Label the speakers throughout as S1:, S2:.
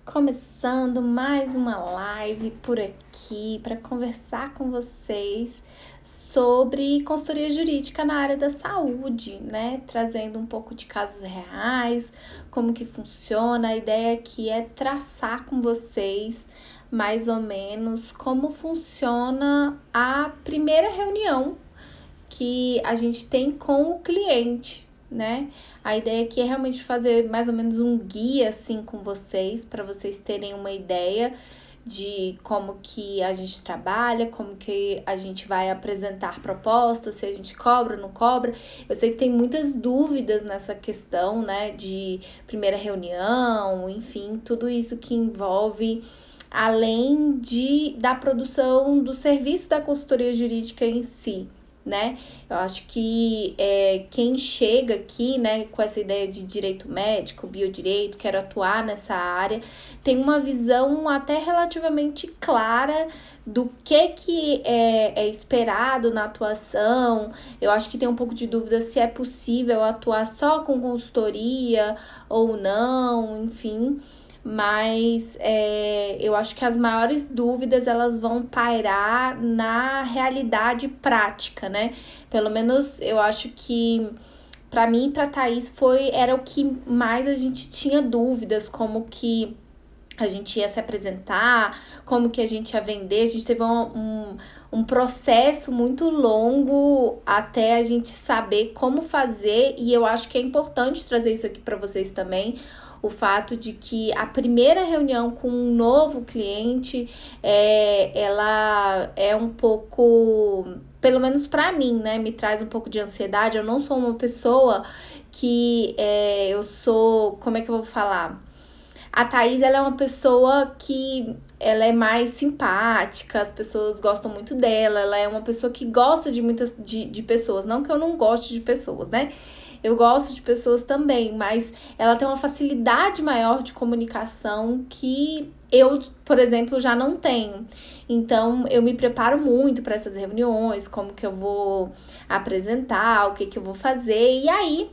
S1: Começando mais uma live por aqui para conversar com vocês sobre consultoria jurídica na área da saúde, né? Trazendo um pouco de casos reais, como que funciona. A ideia aqui é traçar com vocês mais ou menos como funciona a primeira reunião que a gente tem com o cliente, né? A ideia aqui é realmente fazer mais ou menos um guia assim com vocês, para vocês terem uma ideia de como que a gente trabalha, como que a gente vai apresentar propostas, se a gente cobra ou não cobra. Eu sei que tem muitas dúvidas nessa questão, né, de primeira reunião, enfim, tudo isso que envolve além da produção do serviço da consultoria jurídica em si, né? Eu acho que quem chega aqui, né, com essa ideia de direito médico, biodireito, quero atuar nessa área, tem uma visão até relativamente clara do que é esperado na atuação. Eu acho que tem um pouco de dúvida se é possível atuar só com consultoria ou não, enfim. Mas eu acho que as maiores dúvidas elas vão pairar na realidade prática, né? Pelo menos eu acho que para mim e para Thaís era o que mais a gente tinha dúvidas, como que a gente ia se apresentar, como que a gente ia vender. A gente teve um processo muito longo até a gente saber como fazer, e eu acho que é importante trazer isso aqui para vocês também. O fato de que a primeira reunião com um novo cliente, ela é um pouco, pelo menos para mim, né, me traz um pouco de ansiedade. Eu não sou uma pessoa que eu sou, como é que eu vou falar? A Thaís, ela é uma pessoa que ela é mais simpática, as pessoas gostam muito dela, ela é uma pessoa que gosta de muitas de pessoas, não que eu não goste de pessoas, né? Eu gosto de pessoas também, mas ela tem uma facilidade maior de comunicação que eu, por exemplo, já não tenho. Então, eu me preparo muito para essas reuniões, como que eu vou apresentar, o que que eu vou fazer, e aí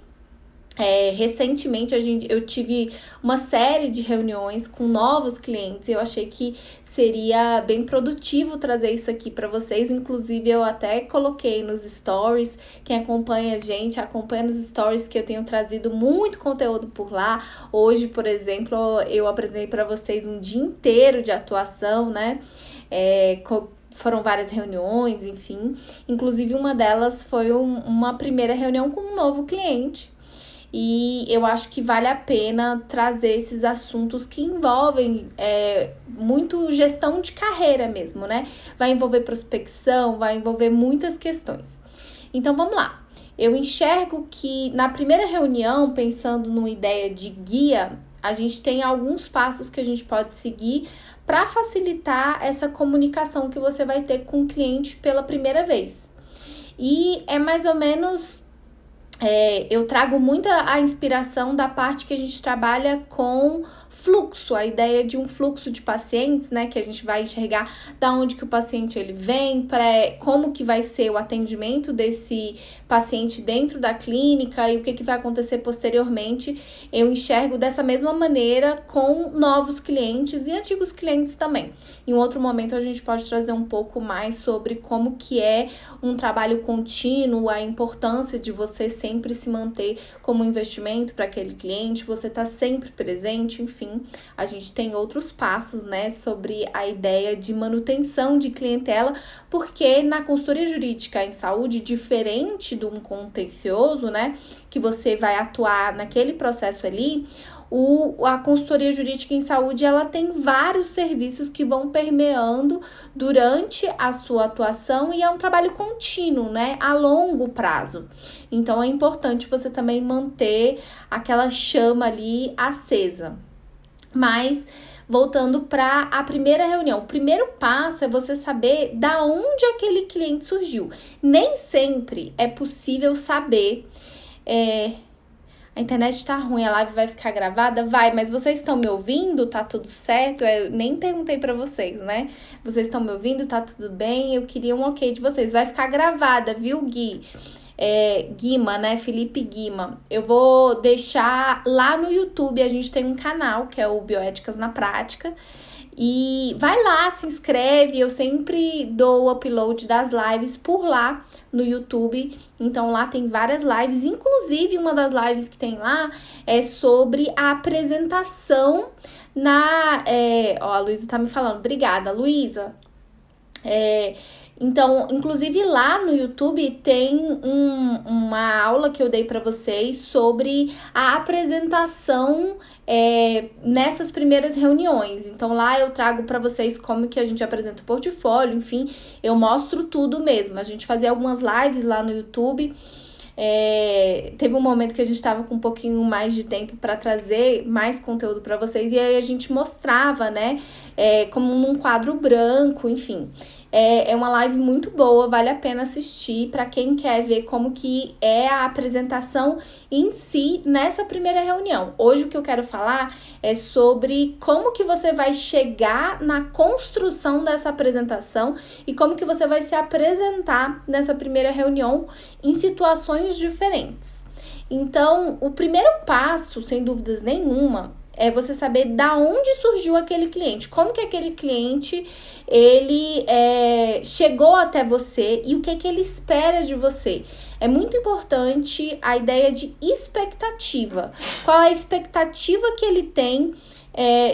S1: recentemente eu tive uma série de reuniões com novos clientes. Eu achei que seria bem produtivo trazer isso aqui para vocês. Inclusive, eu até coloquei nos stories. Quem acompanha a gente, acompanha nos stories que eu tenho trazido muito conteúdo por lá. Hoje, por exemplo, eu apresentei para vocês um dia inteiro de atuação, né? Foram várias reuniões, enfim. Inclusive, uma delas foi uma primeira reunião com um novo cliente. E eu acho que vale a pena trazer esses assuntos que envolvem muito gestão de carreira mesmo, né? Vai envolver prospecção, vai envolver muitas questões. Então, vamos lá. Eu enxergo que na primeira reunião, pensando numa ideia de guia, a gente tem alguns passos que a gente pode seguir para facilitar essa comunicação que você vai ter com o cliente pela primeira vez. E é mais ou menos... eu trago muito a inspiração da parte que a gente trabalha com fluxo, a ideia de um fluxo de pacientes, né, que a gente vai enxergar da onde que o paciente ele vem, como que vai ser o atendimento desse paciente dentro da clínica e o que vai acontecer posteriormente. Eu enxergo dessa mesma maneira com novos clientes e antigos clientes também. Em um outro momento a gente pode trazer um pouco mais sobre como que é um trabalho contínuo, a importância de você sempre se manter como investimento para aquele cliente, você tá sempre presente, enfim. A gente tem outros passos, né, sobre a ideia de manutenção de clientela, porque na consultoria jurídica em saúde, diferente de um contencioso, né, que você vai atuar naquele processo ali, a consultoria jurídica em saúde, ela tem vários serviços que vão permeando durante a sua atuação e é um trabalho contínuo, né, a longo prazo. Então, é importante você também manter aquela chama ali acesa. Mas, voltando para a primeira reunião, o primeiro passo é você saber da onde aquele cliente surgiu. Nem sempre é possível saber... A internet tá ruim, a live vai ficar gravada? Vai, mas vocês estão me ouvindo? Tá tudo certo? Eu nem perguntei pra vocês, né? Vocês estão me ouvindo? Tá tudo bem? Eu queria um ok de vocês. Vai ficar gravada, viu, Gui? Guima, né? Felipe Guima. Eu vou deixar lá no YouTube, a gente tem um canal que é o Bioéticas na Prática. E vai lá, se inscreve, eu sempre dou o upload das lives por lá no YouTube. Então lá tem várias lives, inclusive uma das lives que tem lá é sobre a apresentação a Luísa tá me falando. Obrigada, Luísa. Então, inclusive lá no YouTube tem uma aula que eu dei para vocês sobre a apresentação nessas primeiras reuniões. Então, lá eu trago para vocês como que a gente apresenta o portfólio, enfim, eu mostro tudo mesmo. A gente fazia algumas lives lá no YouTube. Teve um momento que a gente estava com um pouquinho mais de tempo para trazer mais conteúdo para vocês, e aí a gente mostrava, né, como num quadro branco, enfim. É uma live muito boa, vale a pena assistir para quem quer ver como que é a apresentação em si nessa primeira reunião. Hoje o que eu quero falar é sobre como que você vai chegar na construção dessa apresentação e como que você vai se apresentar nessa primeira reunião em situações diferentes. Então, o primeiro passo, sem dúvidas nenhuma, é você saber da onde surgiu aquele cliente, como que aquele cliente ele chegou até você e o que que ele espera de você. É muito importante a ideia de expectativa. Qual é a expectativa que ele tem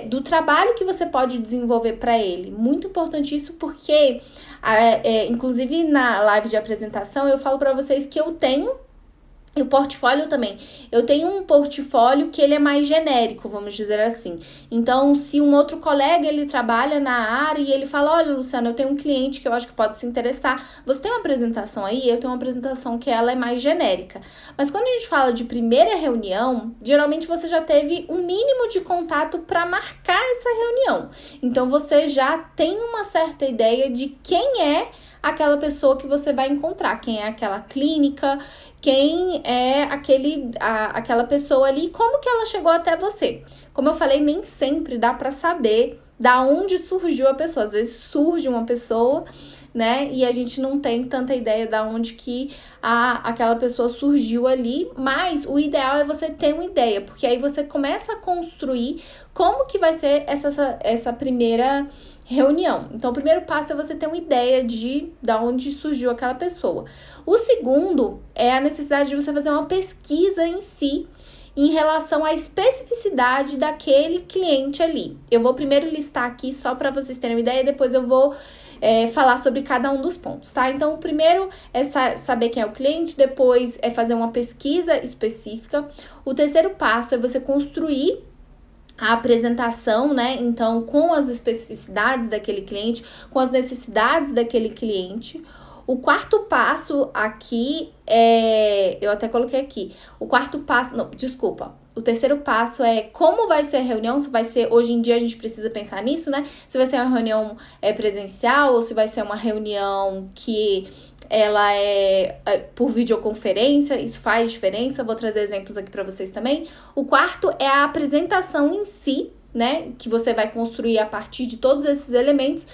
S1: do trabalho que você pode desenvolver para ele? Muito importante isso porque, inclusive na live de apresentação, eu falo para vocês que eu tenho e o portfólio também. Eu tenho um portfólio que ele é mais genérico, vamos dizer assim. Então, se um outro colega, ele trabalha na área e ele fala, olha, Luciana, eu tenho um cliente que eu acho que pode se interessar. Você tem uma apresentação aí? Eu tenho uma apresentação que ela é mais genérica. Mas quando a gente fala de primeira reunião, geralmente você já teve um mínimo de contato para marcar essa reunião. Então, você já tem uma certa ideia de quem é aquela pessoa que você vai encontrar, quem é aquela clínica, quem é aquela pessoa ali, como que ela chegou até você. Como eu falei, nem sempre dá para saber da onde surgiu a pessoa. Às vezes surge uma pessoa, né, e a gente não tem tanta ideia da onde que aquela pessoa surgiu ali, mas o ideal é você ter uma ideia, porque aí você começa a construir como que vai ser essa primeira reunião. Então, o primeiro passo é você ter uma ideia de onde surgiu aquela pessoa. O segundo é a necessidade de você fazer uma pesquisa em si, em relação à especificidade daquele cliente ali. Eu vou primeiro listar aqui só para vocês terem uma ideia, depois eu vou falar sobre cada um dos pontos, tá? Então, o primeiro é saber quem é o cliente, depois é fazer uma pesquisa específica. O terceiro passo é você construir a apresentação, né? Então, com as especificidades daquele cliente, com as necessidades daquele cliente. O quarto passo aqui eu até coloquei aqui. O quarto passo, não, desculpa. O terceiro passo é como vai ser a reunião, se vai ser, hoje em dia a gente precisa pensar nisso, né? Se vai ser uma reunião presencial ou se vai ser uma reunião que ela é por videoconferência, isso faz diferença, vou trazer exemplos aqui para vocês também. O quarto é a apresentação em si, né, que você vai construir a partir de todos esses elementos.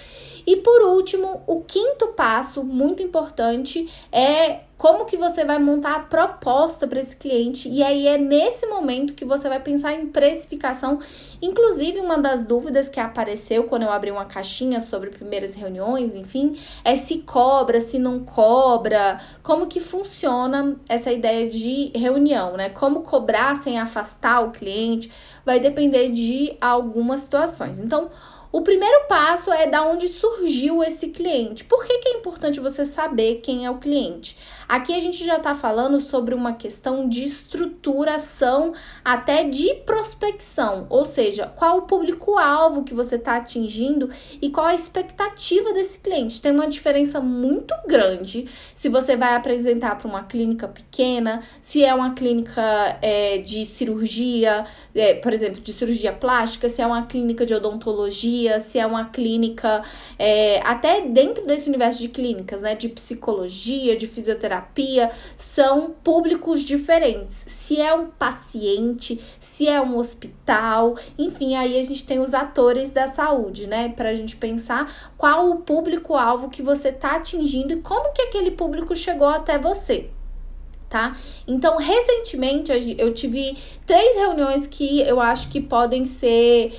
S1: E por último, o quinto passo, muito importante, é como que você vai montar a proposta para esse cliente. E aí é nesse momento que você vai pensar em precificação. Inclusive, uma das dúvidas que apareceu quando eu abri uma caixinha sobre primeiras reuniões, enfim, é se cobra, se não cobra, como que funciona essa ideia de reunião, né? Como cobrar sem afastar o cliente, vai depender de algumas situações. Então, o primeiro passo é da onde surgiu esse cliente. Por que é importante você saber quem é o cliente? Aqui a gente já está falando sobre uma questão de estruturação, até de prospecção, ou seja, qual o público-alvo que você está atingindo e qual a expectativa desse cliente. Tem uma diferença muito grande se você vai apresentar para uma clínica pequena, se é uma clínica de cirurgia, por exemplo, de cirurgia plástica, se é uma clínica de odontologia, se é uma clínica, até dentro desse universo de clínicas, né, de psicologia, de fisioterapia, são públicos diferentes. Se é um paciente, se é um hospital, enfim, aí a gente tem os atores da saúde, né, pra gente pensar qual o público-alvo que você tá atingindo e como que aquele público chegou até você. tá? Então, recentemente, eu tive 3 reuniões que eu acho que podem ser...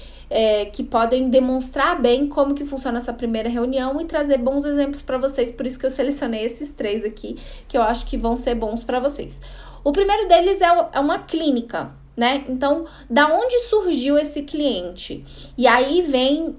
S1: que podem demonstrar bem como que funciona essa primeira reunião e trazer bons exemplos para vocês. Por isso que eu selecionei esses 3 aqui, que eu acho que vão ser bons para vocês. O primeiro deles é uma clínica, né? Então, da onde surgiu esse cliente? E aí vem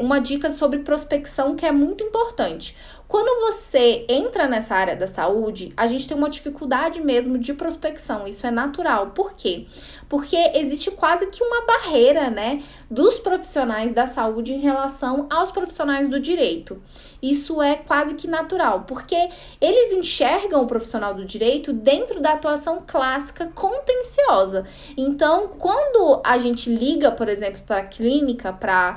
S1: uma dica sobre prospecção que é muito importante. Quando você entra nessa área da saúde, a gente tem uma dificuldade mesmo de prospecção, isso é natural. Por quê? Porque existe quase que uma barreira, né, dos profissionais da saúde em relação aos profissionais do direito. Isso é quase que natural, porque eles enxergam o profissional do direito dentro da atuação clássica contenciosa. Então, quando a gente liga, por exemplo, para a clínica para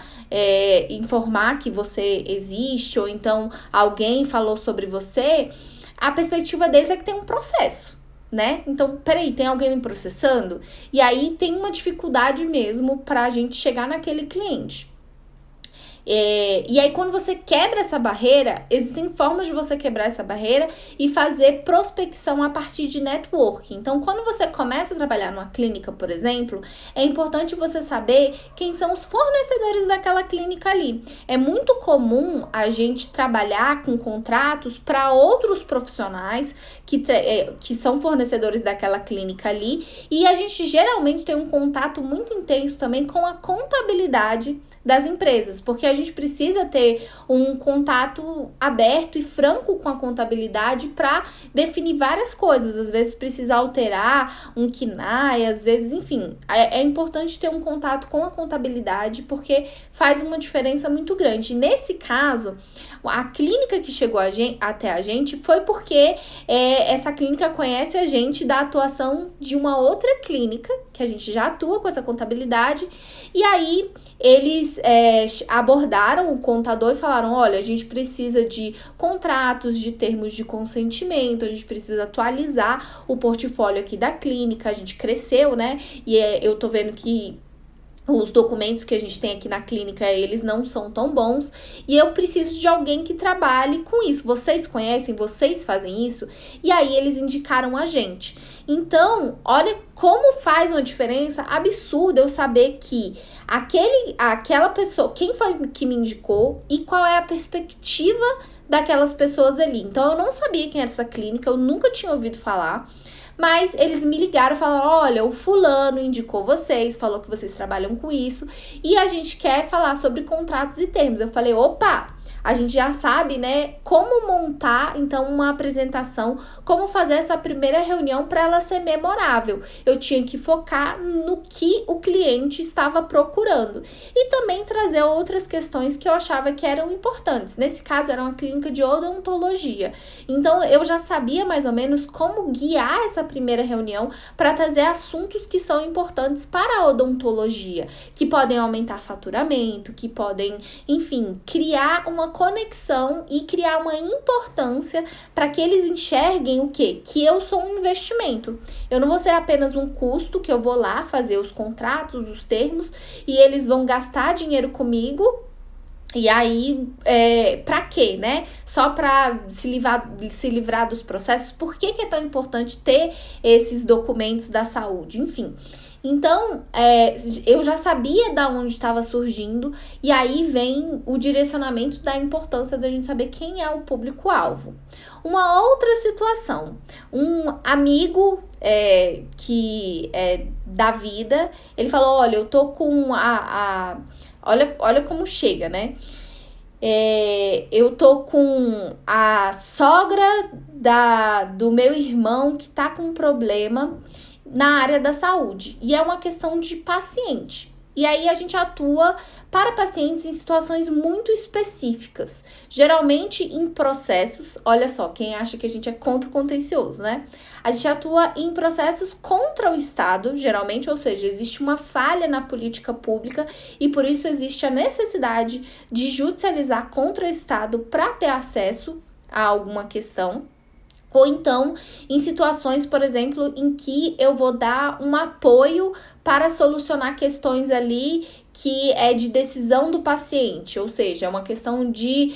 S1: informar que você existe, ou então alguém falou sobre você, a perspectiva deles é que tem um processo, né? Então, peraí, tem alguém me processando? E aí tem uma dificuldade mesmo para a gente chegar naquele cliente. E aí, quando você quebra essa barreira, existem formas de você quebrar essa barreira e fazer prospecção a partir de networking. Então, quando você começa a trabalhar numa clínica, por exemplo, é importante você saber quem são os fornecedores daquela clínica ali. É muito comum a gente trabalhar com contratos para outros profissionais que são fornecedores daquela clínica ali, e a gente geralmente tem um contato muito intenso também com a contabilidade das empresas, porque a gente precisa ter um contato aberto e franco com a contabilidade para definir várias coisas. Às vezes precisa alterar um KNAI, às vezes, enfim, é importante ter um contato com a contabilidade porque faz uma diferença muito grande. Nesse caso, a clínica que chegou até a gente foi porque essa clínica conhece a gente da atuação de uma outra clínica, que a gente já atua com essa contabilidade, e aí eles abordaram o contador e falaram, olha, a gente precisa de contratos, de termos de consentimento, a gente precisa atualizar o portfólio aqui da clínica, a gente cresceu, né? E eu tô vendo que os documentos que a gente tem aqui na clínica, eles não são tão bons, e eu preciso de alguém que trabalhe com isso. Vocês conhecem? Vocês fazem isso? E aí eles indicaram a gente. Então, olha como faz uma diferença absurda eu saber que aquela pessoa, quem foi que me indicou e qual é a perspectiva daquelas pessoas ali. Então, eu não sabia quem era essa clínica, eu nunca tinha ouvido falar. Mas eles me ligaram e falaram, olha, o fulano indicou vocês, falou que vocês trabalham com isso e a gente quer falar sobre contratos e termos. Eu falei, opa, a gente já sabe, né, como montar, então, uma apresentação, como fazer essa primeira reunião para ela ser memorável. Eu tinha que focar no que o cliente estava procurando e também trazer outras questões que eu achava que eram importantes. Nesse caso, era uma clínica de odontologia. Então, eu já sabia mais ou menos como guiar essa primeira reunião para trazer assuntos que são importantes para a odontologia, que podem aumentar faturamento, que podem, enfim, criar uma conexão e criar uma importância para que eles enxerguem o quê? Que eu sou um investimento. Eu não vou ser apenas um custo que eu vou lá fazer os contratos, os termos, e eles vão gastar dinheiro comigo. E aí, pra quê, né? Só pra se livrar dos processos. Por que é tão importante ter esses documentos da saúde? Enfim. Então, eu já sabia da onde estava surgindo, e aí vem o direcionamento da importância da gente saber quem é o público-alvo. Uma outra situação, um amigo que é da vida, ele falou, olha, eu tô com olha como chega, né? Eu tô com a sogra do meu irmão que tá com um problema na área da saúde, e é uma questão de paciente. E aí a gente atua para pacientes em situações muito específicas, geralmente em processos, olha só, quem acha que a gente é contra o contencioso, né? A gente atua em processos contra o Estado, geralmente, ou seja, existe uma falha na política pública e por isso existe a necessidade de judicializar contra o Estado para ter acesso a alguma questão. Ou então, em situações, por exemplo, em que eu vou dar um apoio para solucionar questões ali que é de decisão do paciente, ou seja, é uma questão de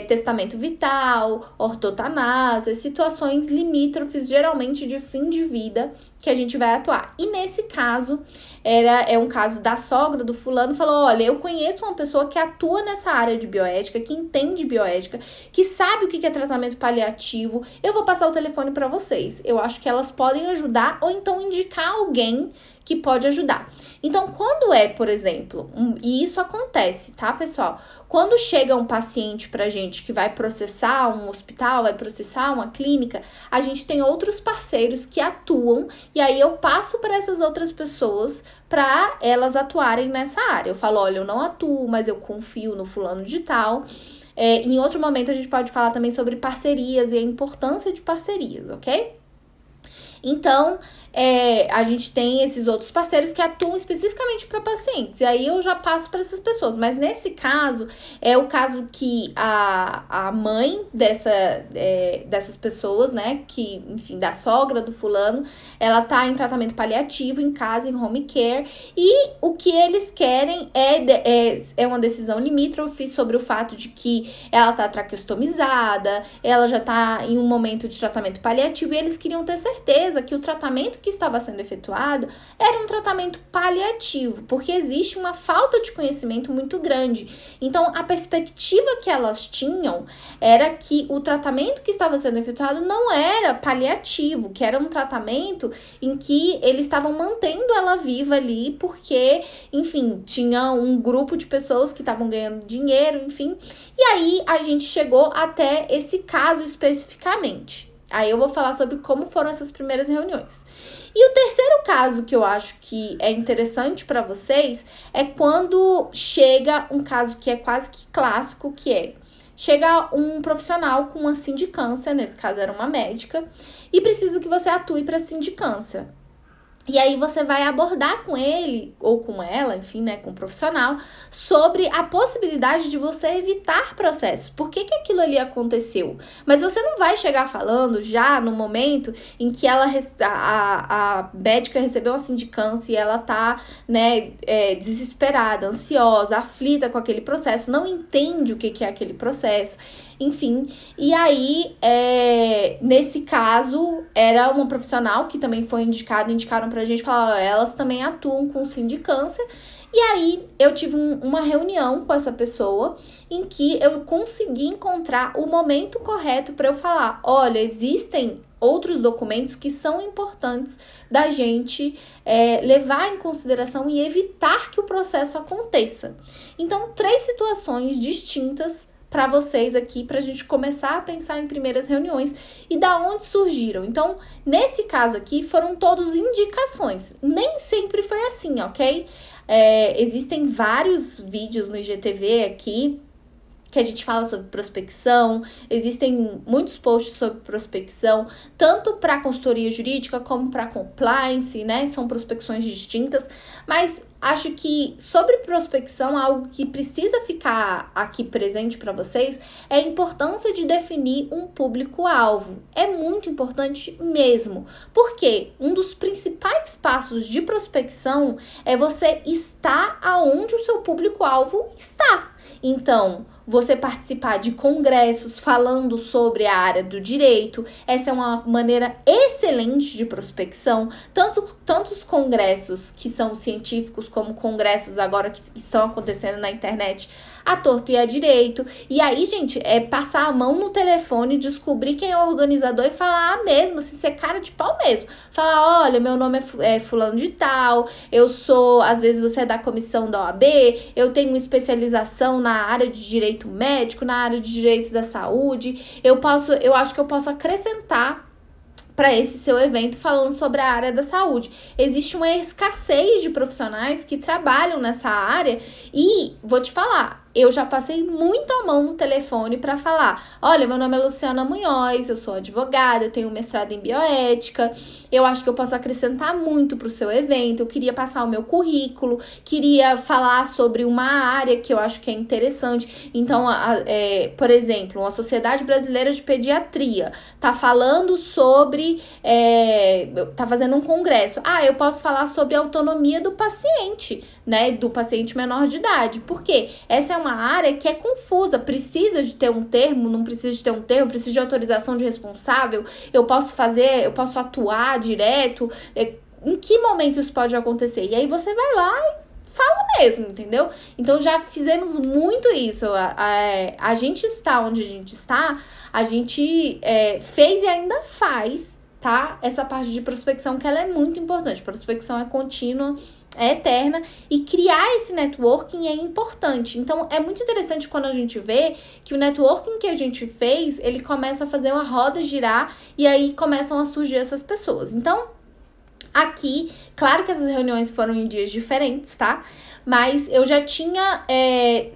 S1: testamento vital, ortotanase, situações limítrofes, geralmente de fim de vida, que a gente vai atuar. E nesse caso, é um caso da sogra do fulano, falou, olha, eu conheço uma pessoa que atua nessa área de bioética, que entende bioética, que sabe o que é tratamento paliativo, eu vou passar o telefone para vocês. Eu acho que elas podem ajudar, ou então indicar alguém que pode ajudar. Então, quando por exemplo, e isso acontece, tá, pessoal? Quando chega um paciente pra gente que vai processar um hospital, vai processar uma clínica, a gente tem outros parceiros que atuam, e aí eu passo para essas outras pessoas para elas atuarem nessa área. Eu falo, olha, eu não atuo, mas eu confio no fulano de tal. Em outro momento a gente pode falar também sobre parcerias e a importância de parcerias, ok? Então, a gente tem esses outros parceiros que atuam especificamente para pacientes. E aí eu já passo para essas pessoas. Mas nesse caso, é o caso que a mãe dessas pessoas, né? Que, enfim, da sogra do fulano, ela tá em tratamento paliativo em casa, em home care. E o que eles querem é uma decisão limítrofe sobre o fato de que ela tá traqueostomizada, ela já tá em um momento de tratamento paliativo. E eles queriam ter certeza que o tratamento que estava sendo efetuado era um tratamento paliativo, porque existe uma falta de conhecimento muito grande. Então, a perspectiva que elas tinham era que o tratamento que estava sendo efetuado não era paliativo, que era um tratamento em que eles estavam mantendo ela viva ali, porque, enfim, tinha um grupo de pessoas que estavam ganhando dinheiro, enfim. E aí, a gente chegou até esse caso especificamente. Aí eu vou falar sobre como foram essas primeiras reuniões. E o terceiro caso que eu acho que é interessante para vocês é quando chega um caso que é quase que clássico, que chega um profissional com uma sindicância, nesse caso era uma médica, e precisa que você atue para sindicância. E aí você vai abordar com ele, ou com ela, enfim, né, com o profissional, sobre a possibilidade de você evitar processos. Por que aquilo ali aconteceu? Mas você não vai chegar falando já no momento em que a médica recebeu uma sindicância e ela tá, né, desesperada, ansiosa, aflita com aquele processo, não entende o que é aquele processo. Enfim, e aí, nesse caso, era uma profissional que também foi indicaram pra gente, falaram, elas também atuam com sindicância. E aí, eu tive uma reunião com essa pessoa em que eu consegui encontrar o momento correto para eu falar, olha, existem outros documentos que são importantes da gente levar em consideração e evitar que o processo aconteça. Então, 3 situações distintas para vocês aqui, para a gente começar a pensar em primeiras reuniões e da onde surgiram. Então, nesse caso aqui, foram todos indicações. Nem sempre foi assim, ok? Existem vários vídeos no IGTV aqui que a gente fala sobre prospecção, existem muitos posts sobre prospecção, tanto para consultoria jurídica como para compliance, né? São prospecções distintas, mas acho que sobre prospecção, algo que precisa ficar aqui presente para vocês é a importância de definir um público-alvo. É muito importante mesmo, porque um dos principais passos de prospecção é você estar aonde o seu público-alvo está. Então, você participar de congressos falando sobre a área do direito, essa é uma maneira excelente de prospecção, tanto os congressos que são científicos, como congressos agora que estão acontecendo na internet, à torto e à direito. E aí, gente, passar a mão no telefone, descobrir quem é o organizador e falar mesmo, se ser cara de pau mesmo. Falar, olha, meu nome é fulano de tal, eu sou, às vezes você é da comissão da OAB, eu tenho uma especialização na área de direito médico, na área de direito da saúde, eu acho que eu posso acrescentar para esse seu evento falando sobre a área da saúde. Existe uma escassez de profissionais que trabalham nessa área e, vou te falar, eu já passei muito a mão no telefone para falar: olha, meu nome é Luciana Munhoz, eu sou advogada, eu tenho mestrado em bioética, eu acho que eu posso acrescentar muito para o seu evento, eu queria passar o meu currículo, queria falar sobre uma área que eu acho que é interessante. Então, por exemplo, a Sociedade Brasileira de Pediatria tá falando sobre, tá fazendo um congresso. Eu posso falar sobre a autonomia do paciente, né, do paciente menor de idade. Por quê? Essa é uma área que é confusa, precisa de ter um termo, não precisa de ter um termo, precisa de autorização de responsável, eu posso atuar direto, em que momento isso pode acontecer? E aí você vai lá e fala mesmo, entendeu? Então já fizemos muito isso, a gente está onde a gente está, a gente fez e ainda faz, tá? Essa parte de prospecção que ela é muito importante, prospecção é contínua, é eterna, e criar esse networking é importante. Então, é muito interessante quando a gente vê que o networking que a gente fez, ele começa a fazer uma roda girar, e aí começam a surgir essas pessoas. Então, aqui, claro que essas reuniões foram em dias diferentes, tá? Mas eu já tinha,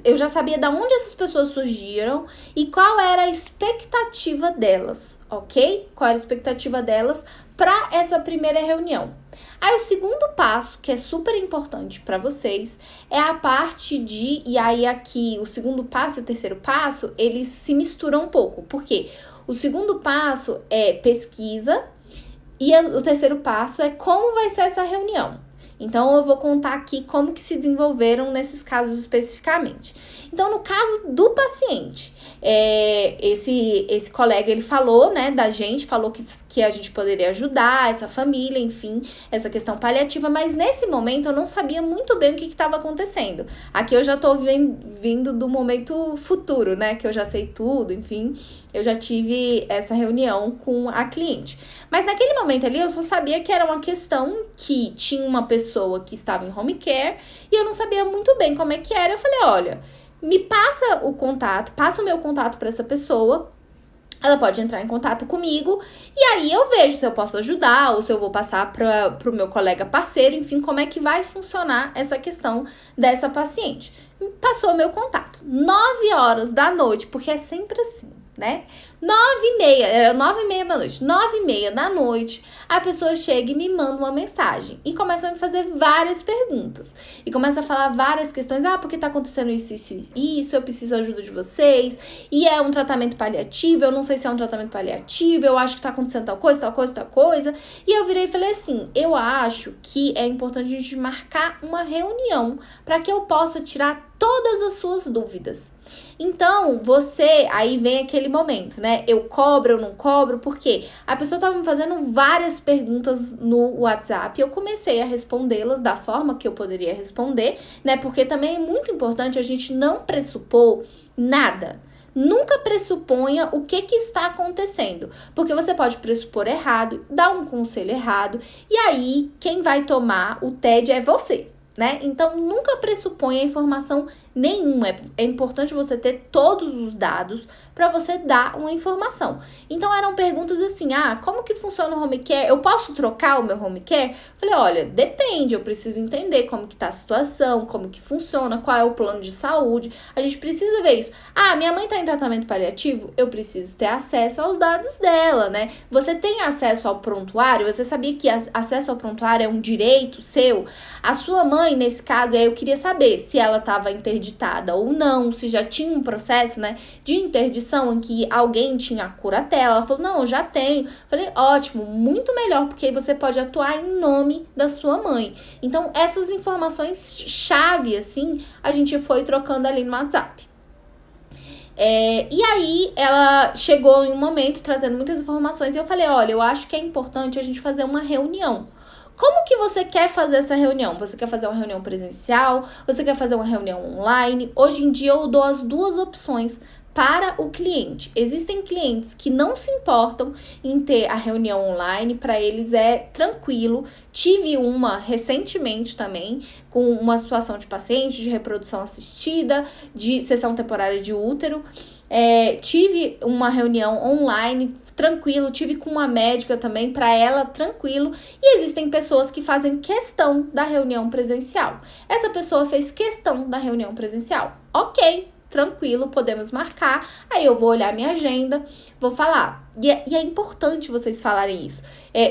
S1: eu já sabia de onde essas pessoas surgiram e qual era a expectativa delas, ok? Qual era a expectativa delas para essa primeira reunião. Aí o segundo passo, que é super importante para vocês, é a parte de, e aí aqui o segundo passo e o terceiro passo, eles se misturam um pouco. Por quê? O segundo passo é pesquisa e o terceiro passo é como vai ser essa reunião. Então, eu vou contar aqui como que se desenvolveram nesses casos especificamente. Então, no caso do paciente, esse colega, ele falou, né, da gente, falou que a gente poderia ajudar essa família, enfim, essa questão paliativa, mas nesse momento eu não sabia muito bem o que estava acontecendo. Aqui eu já tô vindo do momento futuro, né, que eu já sei tudo, enfim, eu já tive essa reunião com a cliente. Mas naquele momento ali eu só sabia que era uma questão que tinha uma pessoa que estava em home care e eu não sabia muito bem como é que era. Eu falei, olha, me passa o contato, passa o meu contato para essa pessoa, ela pode entrar em contato comigo e aí eu vejo se eu posso ajudar ou se eu vou passar para o meu colega parceiro, enfim, como é que vai funcionar essa questão dessa paciente. Passou o meu contato, 9 horas da noite, porque é sempre assim, né? 9h30, era 9h30 da noite, 9h30 da noite, a pessoa chega e me manda uma mensagem e começa a me fazer várias perguntas e começa a falar várias questões, porque tá acontecendo isso, eu preciso da ajuda de vocês, e é um tratamento paliativo, eu não sei se é um tratamento paliativo, eu acho que tá acontecendo tal coisa, e eu virei e falei assim, eu acho que é importante a gente marcar uma reunião para que eu possa tirar todas as suas dúvidas. Então, aí vem aquele momento, né? Eu cobro, eu não cobro, porque a pessoa tava me fazendo várias perguntas no WhatsApp e eu comecei a respondê-las da forma que eu poderia responder, né? Porque também é muito importante a gente não pressupor nada. Nunca pressuponha o que está acontecendo, porque você pode pressupor errado, dar um conselho errado, e aí quem vai tomar o TED é você, né? Então, nunca pressuponha informação nenhuma. É importante você ter todos os dados para você dar uma informação. Então, eram perguntas assim, como que funciona o home care? Eu posso trocar o meu home care? Falei, olha, depende, eu preciso entender como que tá a situação, como que funciona, qual é o plano de saúde, a gente precisa ver isso. Minha mãe tá em tratamento paliativo? Eu preciso ter acesso aos dados dela, né? Você tem acesso ao prontuário? Você sabia que acesso ao prontuário é um direito seu? A sua mãe, nesse caso, eu queria saber se ela estava interditada ou não, se já tinha um processo, né, de interdição em que alguém tinha a curatela. Ela falou, não, eu já tenho. Falei, ótimo, muito melhor, porque aí você pode atuar em nome da sua mãe. Então, essas informações chave, assim, a gente foi trocando ali no WhatsApp. E aí, ela chegou em um momento trazendo muitas informações e eu falei, olha, eu acho que é importante a gente fazer uma reunião. Como que você quer fazer essa reunião? Você quer fazer uma reunião presencial? Você quer fazer uma reunião online? Hoje em dia eu dou as duas opções para o cliente. Existem clientes que não se importam em ter a reunião online, para eles é tranquilo. Tive uma recentemente também, com uma situação de paciente, de reprodução assistida, de sessão temporária de útero. Tive uma reunião online, tranquilo, tive com uma médica também, para ela, tranquilo. E existem pessoas que fazem questão da reunião presencial. Essa pessoa fez questão da reunião presencial. Ok, tranquilo, podemos marcar. Aí eu vou olhar minha agenda, vou falar. E é importante vocês falarem isso.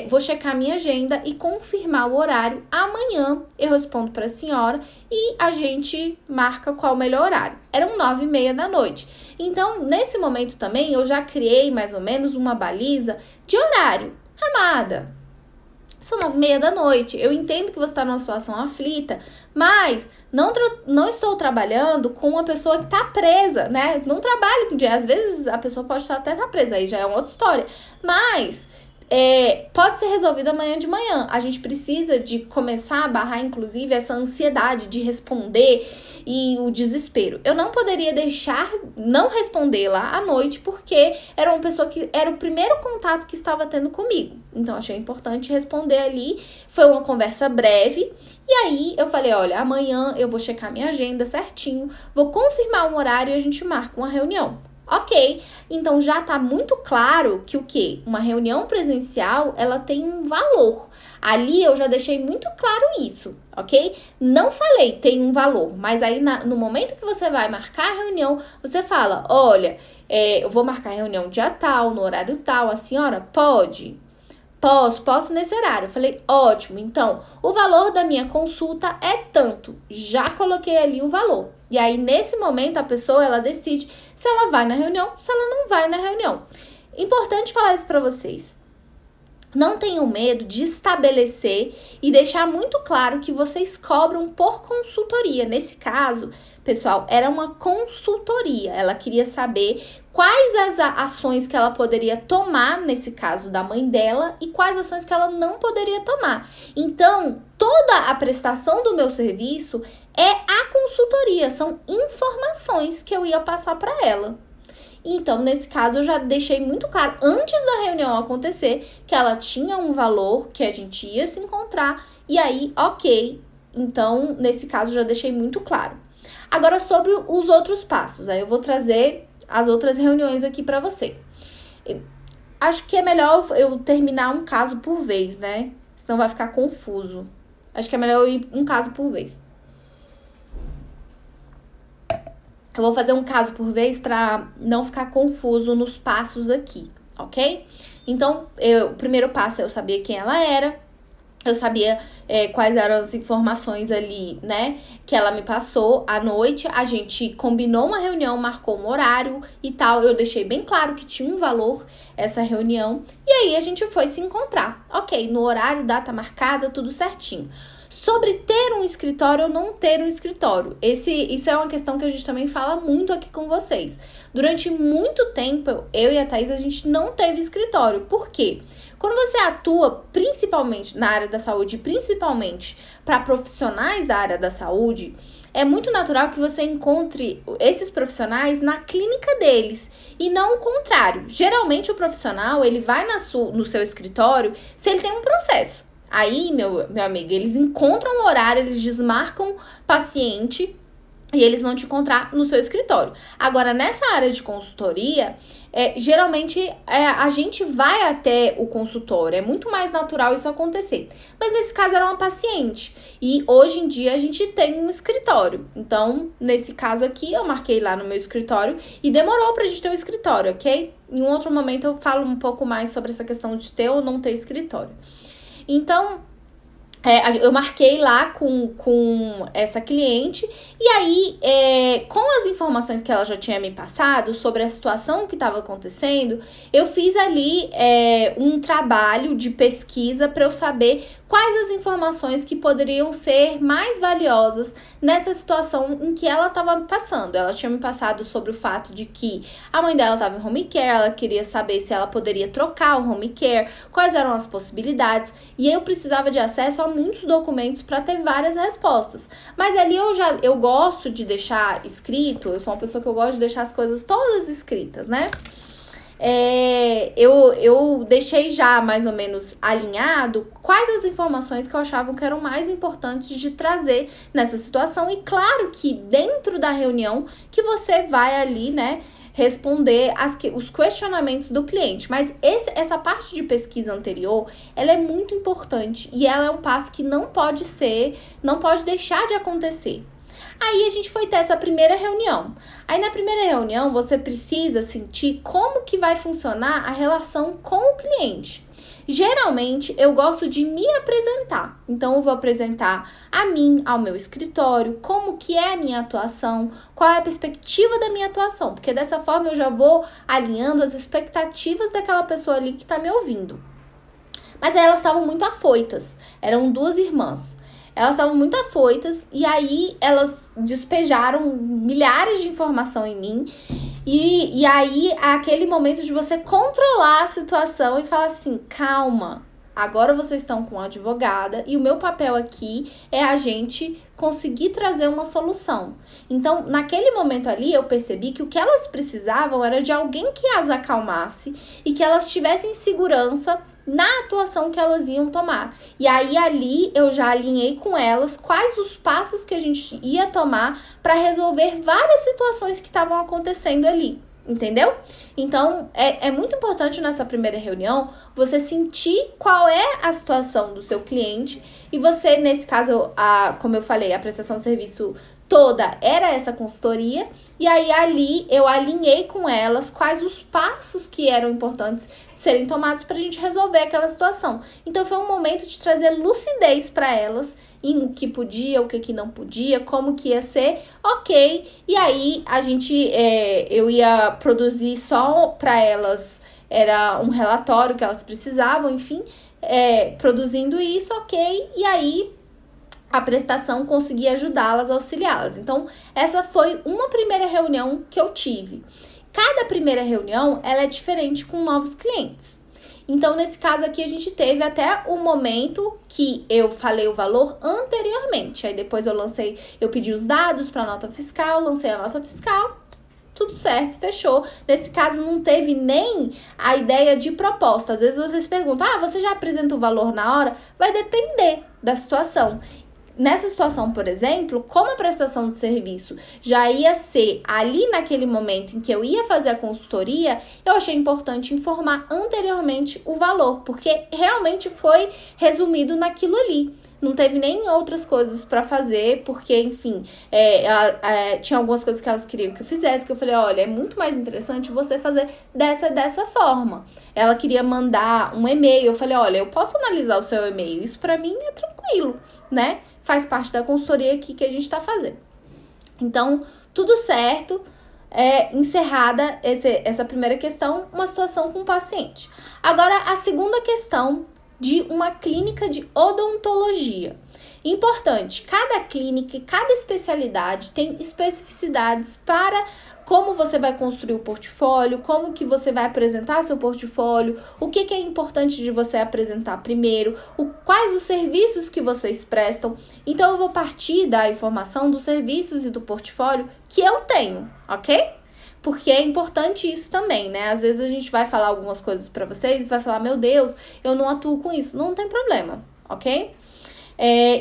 S1: Vou checar minha agenda e confirmar o horário. Amanhã eu respondo para a senhora e a gente marca qual o melhor horário. Eram 9h30 da noite. Então, nesse momento também, eu já criei mais ou menos uma baliza de horário. Amada, são 9h30 da noite. Eu entendo que você está numa situação aflita, mas não estou trabalhando com uma pessoa que está presa, né? Não trabalho com dia. Às vezes a pessoa pode até estar presa, aí já é uma outra história. Mas pode ser resolvido amanhã de manhã. A gente precisa de começar a barrar, inclusive, essa ansiedade de responder e o desespero. Eu não poderia deixar não responder lá à noite, porque era uma pessoa que era o primeiro contato que estava tendo comigo. Então, achei importante responder ali. Foi uma conversa breve. E aí, eu falei, olha, amanhã eu vou checar minha agenda certinho, vou confirmar um horário e a gente marca uma reunião. Ok, então já tá muito claro que o quê? Uma reunião presencial, ela tem um valor. Ali eu já deixei muito claro isso, ok? Não falei tem um valor, mas aí no momento que você vai marcar a reunião, você fala, olha, eu vou marcar a reunião dia tal, no horário tal, a senhora pode? Posso nesse horário. Eu falei, ótimo, então, o valor da minha consulta é tanto. Já coloquei ali o valor. E aí, nesse momento, a pessoa, ela decide se ela vai na reunião, se ela não vai na reunião. Importante falar isso pra vocês. Não tenham medo de estabelecer e deixar muito claro que vocês cobram por consultoria. Nesse caso, pessoal, era uma consultoria. Ela queria saber quais as ações que ela poderia tomar, nesse caso da mãe dela, e quais ações que ela não poderia tomar. Então, toda a prestação do meu serviço é a consultoria, são informações que eu ia passar para ela. Então, nesse caso, eu já deixei muito claro, antes da reunião acontecer, que ela tinha um valor, que a gente ia se encontrar, e aí, ok. Então, nesse caso, eu já deixei muito claro. Agora, sobre os outros passos, aí eu vou trazer as outras reuniões aqui para você. Acho que é melhor eu terminar um caso por vez, né? Senão vai ficar confuso. Acho que é melhor eu ir um caso por vez. Eu vou fazer um caso por vez para não ficar confuso nos passos aqui, ok? Então, o primeiro passo eu sabia quem ela era, eu sabia quais eram as informações ali, né, que ela me passou à noite. A gente combinou uma reunião, marcou um horário e tal. Eu deixei bem claro que tinha um valor essa reunião. E aí a gente foi se encontrar. Ok, no horário, data marcada, tudo certinho. Sobre ter um escritório ou não ter um escritório. Isso é uma questão que a gente também fala muito aqui com vocês. Durante muito tempo, eu e a Thaís, a gente não teve escritório. Por quê? Quando você atua principalmente na área da saúde, principalmente para profissionais da área da saúde, é muito natural que você encontre esses profissionais na clínica deles e não o contrário. Geralmente o profissional, ele vai no seu escritório se ele tem um processo. Aí, meu amigo, eles encontram um horário, eles desmarcam paciente e eles vão te encontrar no seu escritório. Agora, nessa área de consultoria, geralmente a gente vai até o consultório. É muito mais natural isso acontecer. Mas nesse caso era uma paciente. E hoje em dia a gente tem um escritório. Então, nesse caso aqui, eu marquei lá no meu escritório e demorou pra gente ter um escritório, ok? Em um outro momento eu falo um pouco mais sobre essa questão de ter ou não ter escritório. Então, eu marquei lá com essa cliente e aí, com as informações que ela já tinha me passado sobre a situação que estava acontecendo, eu fiz ali um trabalho de pesquisa para eu saber quais as informações que poderiam ser mais valiosas nessa situação em que ela estava me passando. Ela tinha me passado sobre o fato de que a mãe dela estava em home care, ela queria saber se ela poderia trocar o home care, quais eram as possibilidades, e eu precisava de acesso a muitos documentos para ter várias respostas. Mas ali eu gosto de deixar escrito, eu sou uma pessoa que eu gosto de deixar as coisas todas escritas, né? Eu deixei já mais ou menos alinhado quais as informações que eu achava que eram mais importantes de trazer nessa situação. E claro que dentro da reunião que você vai ali, né, responder os questionamentos do cliente. Mas essa parte de pesquisa anterior, ela é muito importante e ela é um passo que não pode deixar de acontecer. Aí a gente foi ter essa primeira reunião. Aí na primeira reunião você precisa sentir como que vai funcionar a relação com o cliente. Geralmente eu gosto de me apresentar. Então eu vou apresentar a mim, ao meu escritório, como que é a minha atuação, qual é a perspectiva da minha atuação, porque dessa forma eu já vou alinhando as expectativas daquela pessoa ali que está me ouvindo. Mas aí elas estavam muito afoitas, eram 2 irmãs. Elas estavam muito afoitas e aí elas despejaram milhares de informação em mim. E aí, aquele momento de você controlar a situação e falar assim, calma, agora vocês estão com uma advogada e o meu papel aqui é a gente conseguir trazer uma solução. Então, naquele momento ali, eu percebi que o que elas precisavam era de alguém que as acalmasse e que elas tivessem segurança na atuação que elas iam tomar. E aí ali eu já alinhei com elas quais os passos que a gente ia tomar para resolver várias situações que estavam acontecendo ali. Entendeu? Então, é muito importante nessa primeira reunião você sentir qual é a situação do seu cliente e você, nesse caso, como eu falei, a prestação de serviço toda era essa consultoria, e aí ali eu alinhei com elas quais os passos que eram importantes serem tomados para a gente resolver aquela situação. Então foi um momento de trazer lucidez para elas em o que podia, o que não podia, como que ia ser, ok. E aí eu ia produzir só para elas, era um relatório que elas precisavam, enfim, produzindo isso, ok. E aí a prestação conseguia ajudá-las, auxiliá-las. Então, essa foi uma primeira reunião que eu tive. Cada primeira reunião, ela é diferente com novos clientes. Então, nesse caso aqui, a gente teve até o momento que eu falei o valor anteriormente. Aí, depois eu pedi os dados para a nota fiscal, lancei a nota fiscal, tudo certo, fechou. Nesse caso, não teve nem a ideia de proposta. Às vezes, vocês perguntam, você já apresenta o valor na hora? Vai depender da situação. Nessa situação, por exemplo, como a prestação de serviço já ia ser ali naquele momento em que eu ia fazer a consultoria, eu achei importante informar anteriormente o valor, porque realmente foi resumido naquilo ali. Não teve nem outras coisas para fazer, porque, enfim, tinha algumas coisas que elas queriam que eu fizesse, que eu falei, olha, é muito mais interessante você fazer dessa forma. Ela queria mandar um e-mail, eu falei, olha, eu posso analisar o seu e-mail, isso para mim é tranquilo, né? Faz parte da consultoria aqui que a gente está fazendo. Então, tudo certo, encerrada essa primeira questão, uma situação com o paciente. Agora, a segunda questão de uma clínica de odontologia. Importante, cada clínica e cada especialidade tem especificidades para como você vai construir o portfólio, como que você vai apresentar seu portfólio, o que é importante de você apresentar primeiro, quais os serviços que vocês prestam. Então, eu vou partir da informação dos serviços e do portfólio que eu tenho, ok? Porque é importante isso também, né? Às vezes a gente vai falar algumas coisas para vocês e vai falar, meu Deus, eu não atuo com isso. Não tem problema, ok?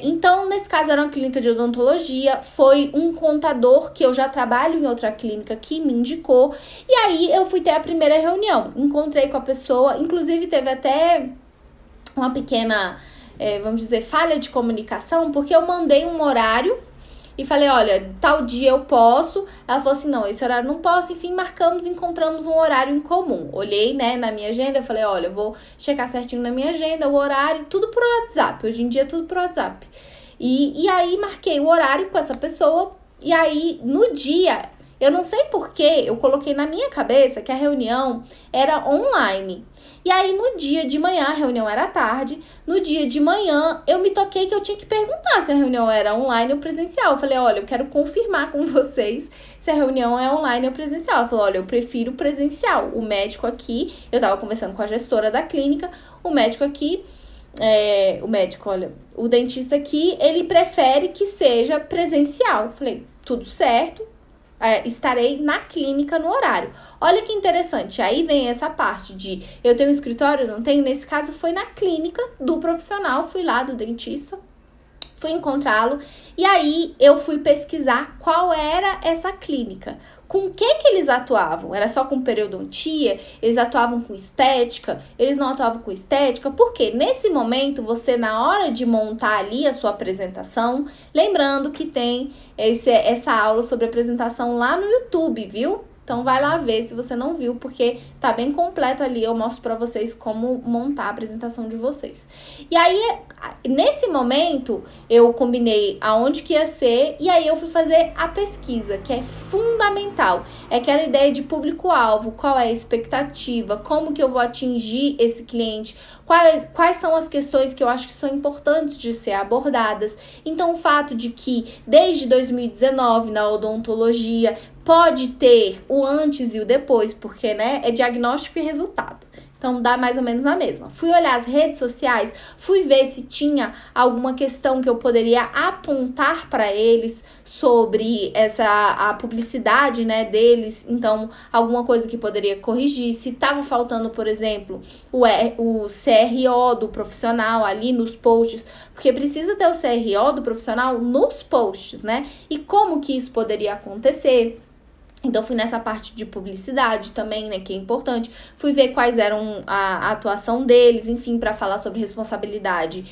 S1: Então, nesse caso, era uma clínica de odontologia, foi um contador que eu já trabalho em outra clínica que me indicou, e aí eu fui ter a primeira reunião, encontrei com a pessoa, inclusive teve até uma pequena, vamos dizer, falha de comunicação, porque eu mandei um horário e falei, olha, tal dia eu posso. Ela falou assim, não, esse horário não posso. Enfim, encontramos um horário em comum. Olhei, né, na minha agenda, eu falei, olha, eu vou checar certinho na minha agenda, o horário, tudo pro WhatsApp. Hoje em dia, tudo pro WhatsApp. E aí, marquei o horário com essa pessoa. E aí, no dia, Eu não sei por que eu coloquei na minha cabeça que a reunião era online. E aí, no dia de manhã, a reunião era à tarde, no dia de manhã, eu me toquei que eu tinha que perguntar se a reunião era online ou presencial. Eu falei, olha, eu quero confirmar com vocês se a reunião é online ou presencial. Ela falou, olha, eu prefiro presencial. O médico aqui, eu tava conversando com a gestora da clínica, o médico aqui, o dentista aqui, ele prefere que seja presencial. Eu falei, tudo certo. Estarei na clínica no horário. Olha que interessante, aí vem essa parte de eu tenho um escritório, não tenho, nesse caso foi na clínica do profissional, fui lá do dentista, fui encontrá-lo e aí eu fui pesquisar qual era essa clínica. Com o que eles atuavam? Era só com periodontia? Eles atuavam com estética? Eles não atuavam com estética? Porque nesse momento, você na hora de montar ali a sua apresentação, lembrando que tem essa aula sobre apresentação lá no YouTube, viu? Então vai lá ver se você não viu, porque tá bem completo ali, eu mostro pra vocês como montar a apresentação de vocês. E aí, nesse momento, eu combinei aonde que ia ser, e aí eu fui fazer a pesquisa, que é fundamental. É aquela ideia de público-alvo, qual é a expectativa, como que eu vou atingir esse cliente, quais são as questões que eu acho que são importantes de ser abordadas. Então, o fato de que, desde 2019, na odontologia, pode ter o antes e o depois, porque, né, é diagnóstico e resultado. Então, dá mais ou menos a mesma. Fui olhar as redes sociais, fui ver se tinha alguma questão que eu poderia apontar para eles sobre a publicidade, né, deles. Então, alguma coisa que poderia corrigir. Se estava faltando, por exemplo, o CRO do profissional ali nos posts, porque precisa ter o CRO do profissional nos posts, né? E como que isso poderia acontecer? Então, fui nessa parte de publicidade também, né, que é importante. Fui ver quais eram a atuação deles, enfim, para falar sobre responsabilidade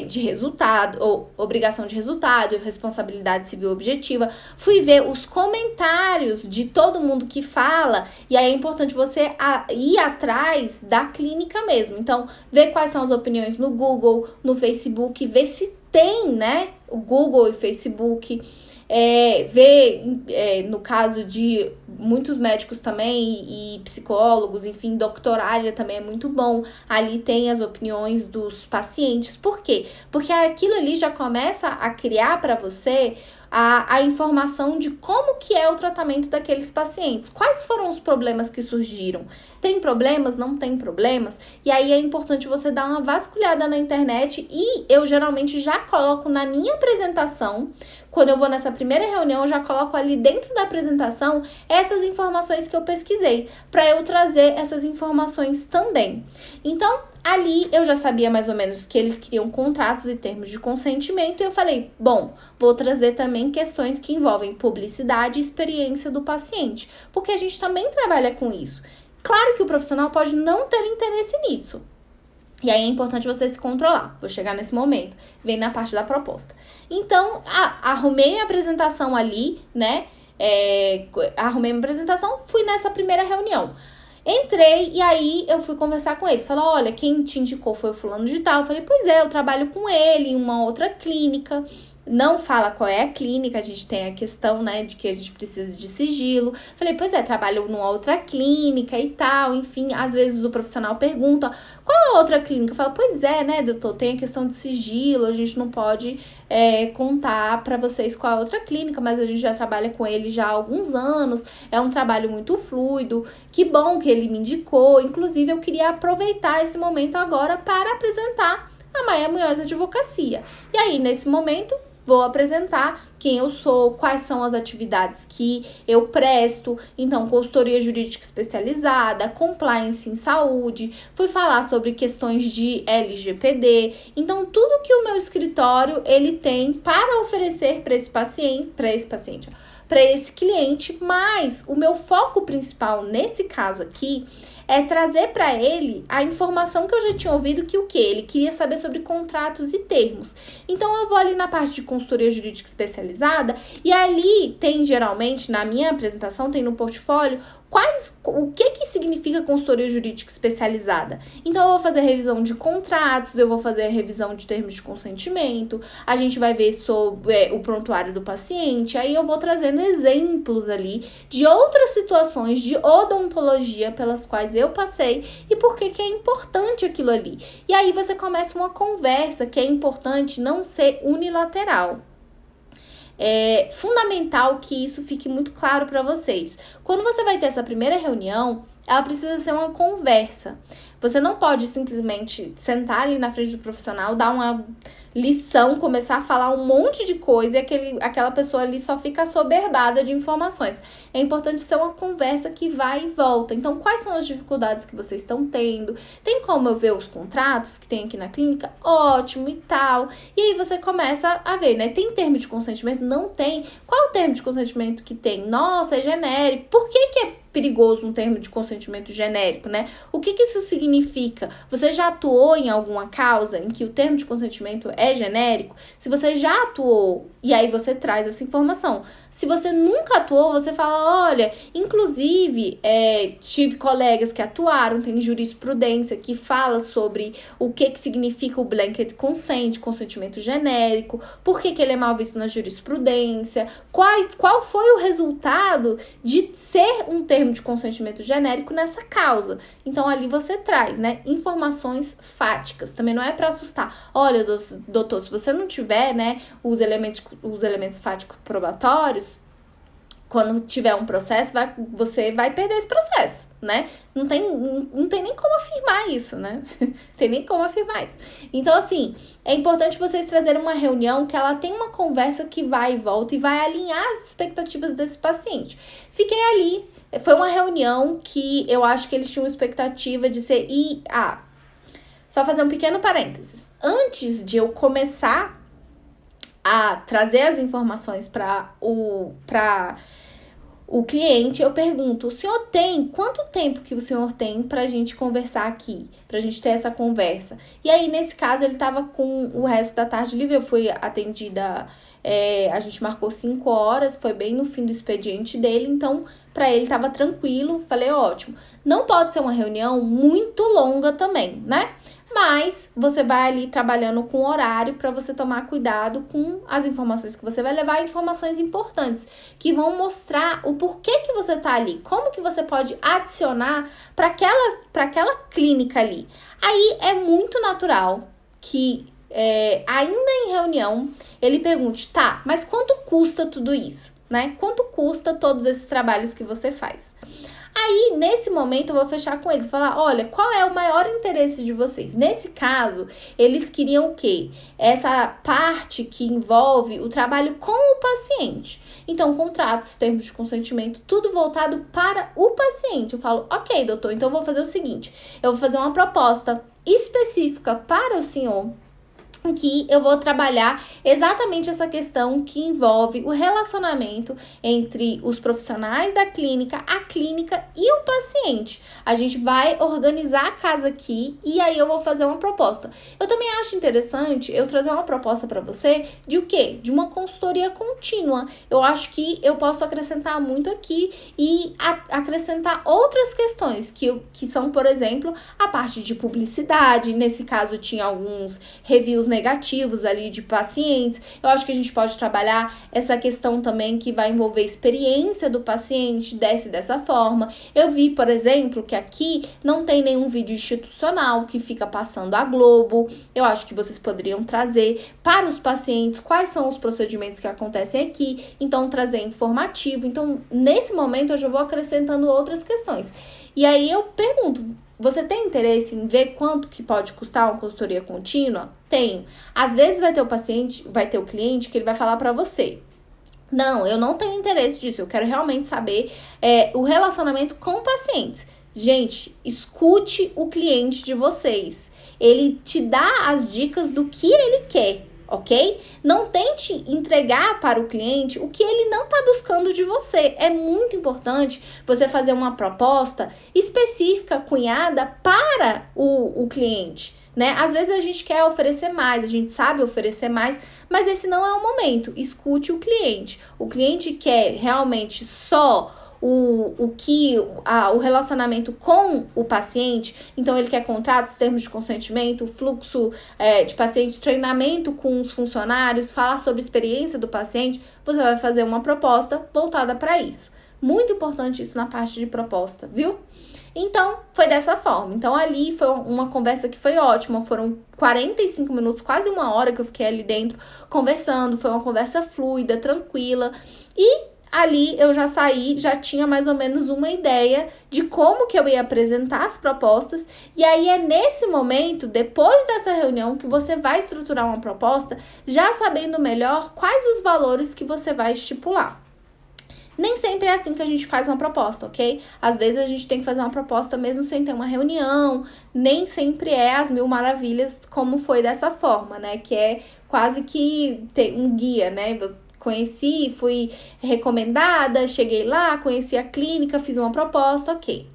S1: de resultado, ou obrigação de resultado, responsabilidade civil objetiva. Fui ver os comentários de todo mundo que fala, e aí é importante você ir atrás da clínica mesmo. Então, ver quais são as opiniões no Google, no Facebook, ver se tem, né, o Google e Facebook. No caso de muitos médicos também e psicólogos, enfim, doctoralha também é muito bom. Ali tem as opiniões dos pacientes. Por quê? Porque aquilo ali já começa a criar para você a informação de como que é o tratamento daqueles pacientes. Quais foram os problemas que surgiram? Tem problemas? Não tem problemas? E aí é importante você dar uma vasculhada na internet e eu geralmente já coloco na minha apresentação, quando eu vou nessa primeira reunião, eu já coloco ali dentro da apresentação essas informações que eu pesquisei, para eu trazer essas informações também. Então, ali eu já sabia mais ou menos que eles queriam contratos e termos de consentimento e eu falei, bom, vou trazer também questões que envolvem publicidade e experiência do paciente, porque a gente também trabalha com isso. Claro que o profissional pode não ter interesse nisso. E aí é importante você se controlar. Vou chegar nesse momento. Vem na parte da proposta. Então, arrumei minha apresentação ali, né? Arrumei minha apresentação, fui nessa primeira reunião. Entrei e aí eu fui conversar com eles. Falei, olha, quem te indicou foi o fulano de tal. Eu falei, pois é, eu trabalho com ele em uma outra clínica. Não fala qual é a clínica, a gente tem a questão, né, de que a gente precisa de sigilo. Falei, pois é, trabalho numa outra clínica e tal, enfim, às vezes o profissional pergunta, qual é a outra clínica? Eu falo, pois é, né, doutor, tem a questão de sigilo, a gente não pode contar pra vocês qual é a outra clínica, mas a gente já trabalha com ele já há alguns anos, é um trabalho muito fluido, que bom que ele me indicou, inclusive eu queria aproveitar esse momento agora para apresentar a Maia Munhoz Advocacia. E aí, nesse momento, vou apresentar quem eu sou, quais são as atividades que eu presto, então consultoria jurídica especializada, compliance em saúde, fui falar sobre questões de LGPD, então tudo que o meu escritório ele tem para oferecer para esse cliente, mas o meu foco principal nesse caso aqui é trazer para ele a informação que eu já tinha ouvido que o quê? Ele queria saber sobre contratos e termos. Então eu vou ali na parte de consultoria jurídica especializada e ali tem geralmente, na minha apresentação, tem no portfólio, o que significa consultoria jurídica especializada? Então, eu vou fazer revisão de contratos, eu vou fazer revisão de termos de consentimento, a gente vai ver sobre o prontuário do paciente, aí eu vou trazendo exemplos ali de outras situações de odontologia pelas quais eu passei e por que é importante aquilo ali. E aí você começa uma conversa que é importante não ser unilateral. É fundamental que isso fique muito claro para vocês. Quando você vai ter essa primeira reunião, ela precisa ser uma conversa. Você não pode simplesmente sentar ali na frente do profissional, dar uma lição, começar a falar um monte de coisa e aquela pessoa ali só fica assoberbada de informações. É importante ser uma conversa que vai e volta. Então, quais são as dificuldades que vocês estão tendo? Tem como eu ver os contratos que tem aqui na clínica? Ótimo e tal. E aí você começa a ver, né? Tem termo de consentimento? Não tem. Qual é o termo de consentimento que tem? Nossa, é genérico. Por que é perigoso um termo de consentimento genérico, né? O que isso significa? Você já atuou em alguma causa em que o termo de consentimento é genérico? Se você já atuou, e aí você traz essa informação. Se você nunca atuou, você fala, olha, inclusive, tive colegas que atuaram, tem jurisprudência que fala sobre o que significa o blanket consent, consentimento genérico, por que ele é mal visto na jurisprudência, qual foi o resultado de ser um termo de consentimento genérico nessa causa. Então, ali você traz, né, informações fáticas. Também não é para assustar. Olha, doutor, se você não tiver, né, os elementos fáticos probatórios, quando tiver um processo, você vai perder esse processo, né? Não tem nem como afirmar isso, né? Tem nem como afirmar isso. Então, assim, é importante vocês trazerem uma reunião que ela tem uma conversa que vai e volta e vai alinhar as expectativas desse paciente. Fiquei ali, foi uma reunião que eu acho que eles tinham expectativa de ser só fazer um pequeno parênteses. Antes de eu começar a trazer as informações para o cliente, eu pergunto, quanto tempo que o senhor tem pra gente conversar aqui, pra gente ter essa conversa? E aí, nesse caso, ele tava com o resto da tarde livre, eu fui atendida, a gente marcou 5 horas, foi bem no fim do expediente dele, então, pra ele tava tranquilo, falei, ótimo. Não pode ser uma reunião muito longa também, né? Mas você vai ali trabalhando com horário para você tomar cuidado com as informações que você vai levar, informações importantes que vão mostrar o porquê que você tá ali, como que você pode adicionar para aquela clínica ali. Aí é muito natural que ainda em reunião ele pergunte, tá, mas quanto custa tudo isso, né? Quanto custa todos esses trabalhos que você faz? Aí, nesse momento, eu vou fechar com eles, falar, olha, qual é o maior interesse de vocês? Nesse caso, eles queriam o quê? Essa parte que envolve o trabalho com o paciente. Então, contratos, termos de consentimento, tudo voltado para o paciente. Eu falo, ok, doutor, então eu vou fazer o seguinte, eu vou fazer uma proposta específica para o senhor, que eu vou trabalhar exatamente essa questão que envolve o relacionamento entre os profissionais da clínica, a clínica e o paciente. A gente vai organizar a casa aqui e aí eu vou fazer uma proposta. Eu também acho interessante eu trazer uma proposta para você de o quê? De uma consultoria contínua. Eu acho que eu posso acrescentar muito aqui e acrescentar outras questões que são, por exemplo, a parte de publicidade. Nesse caso, tinha alguns reviews negativos ali de pacientes. Eu acho que a gente pode trabalhar essa questão também que vai envolver experiência do paciente, dessa forma. Eu vi, por exemplo, que aqui não tem nenhum vídeo institucional que fica passando a Globo. Eu acho que vocês poderiam trazer para os pacientes quais são os procedimentos que acontecem aqui, então trazer informativo. Então, nesse momento, eu já vou acrescentando outras questões. E aí eu pergunto, você tem interesse em ver quanto que pode custar uma consultoria contínua? Tenho. Às vezes vai ter o cliente que ele vai falar para você, não, eu não tenho interesse disso, eu quero realmente saber o relacionamento com pacientes. Gente, escute o cliente de vocês. Ele te dá as dicas do que ele quer. ok? Não tente entregar para o cliente o que ele não está buscando de você. É muito importante você fazer uma proposta específica, cunhada para o cliente, né? Às vezes a gente quer oferecer mais, a gente sabe oferecer mais, mas esse não é o momento. Escute o cliente. O cliente quer realmente só o relacionamento com o paciente, então ele quer contratos, termos de consentimento, fluxo de paciente, treinamento com os funcionários, falar sobre a experiência do paciente, você vai fazer uma proposta voltada para isso. Muito importante isso na parte de proposta, viu? Então, foi dessa forma. Então, ali foi uma conversa que foi ótima. Foram 45 minutos, quase uma hora que eu fiquei ali dentro conversando. Foi uma conversa fluida, tranquila. E ali eu já saí, já tinha mais ou menos uma ideia de como que eu ia apresentar as propostas. E aí é nesse momento, depois dessa reunião, que você vai estruturar uma proposta, já sabendo melhor quais os valores que você vai estipular. Nem sempre é assim que a gente faz uma proposta, ok? Às vezes a gente tem que fazer uma proposta mesmo sem ter uma reunião, nem sempre é as mil maravilhas como foi dessa forma, né? Que é quase que ter um guia, né? Conheci, fui recomendada, cheguei lá, conheci a clínica, fiz uma proposta, ok.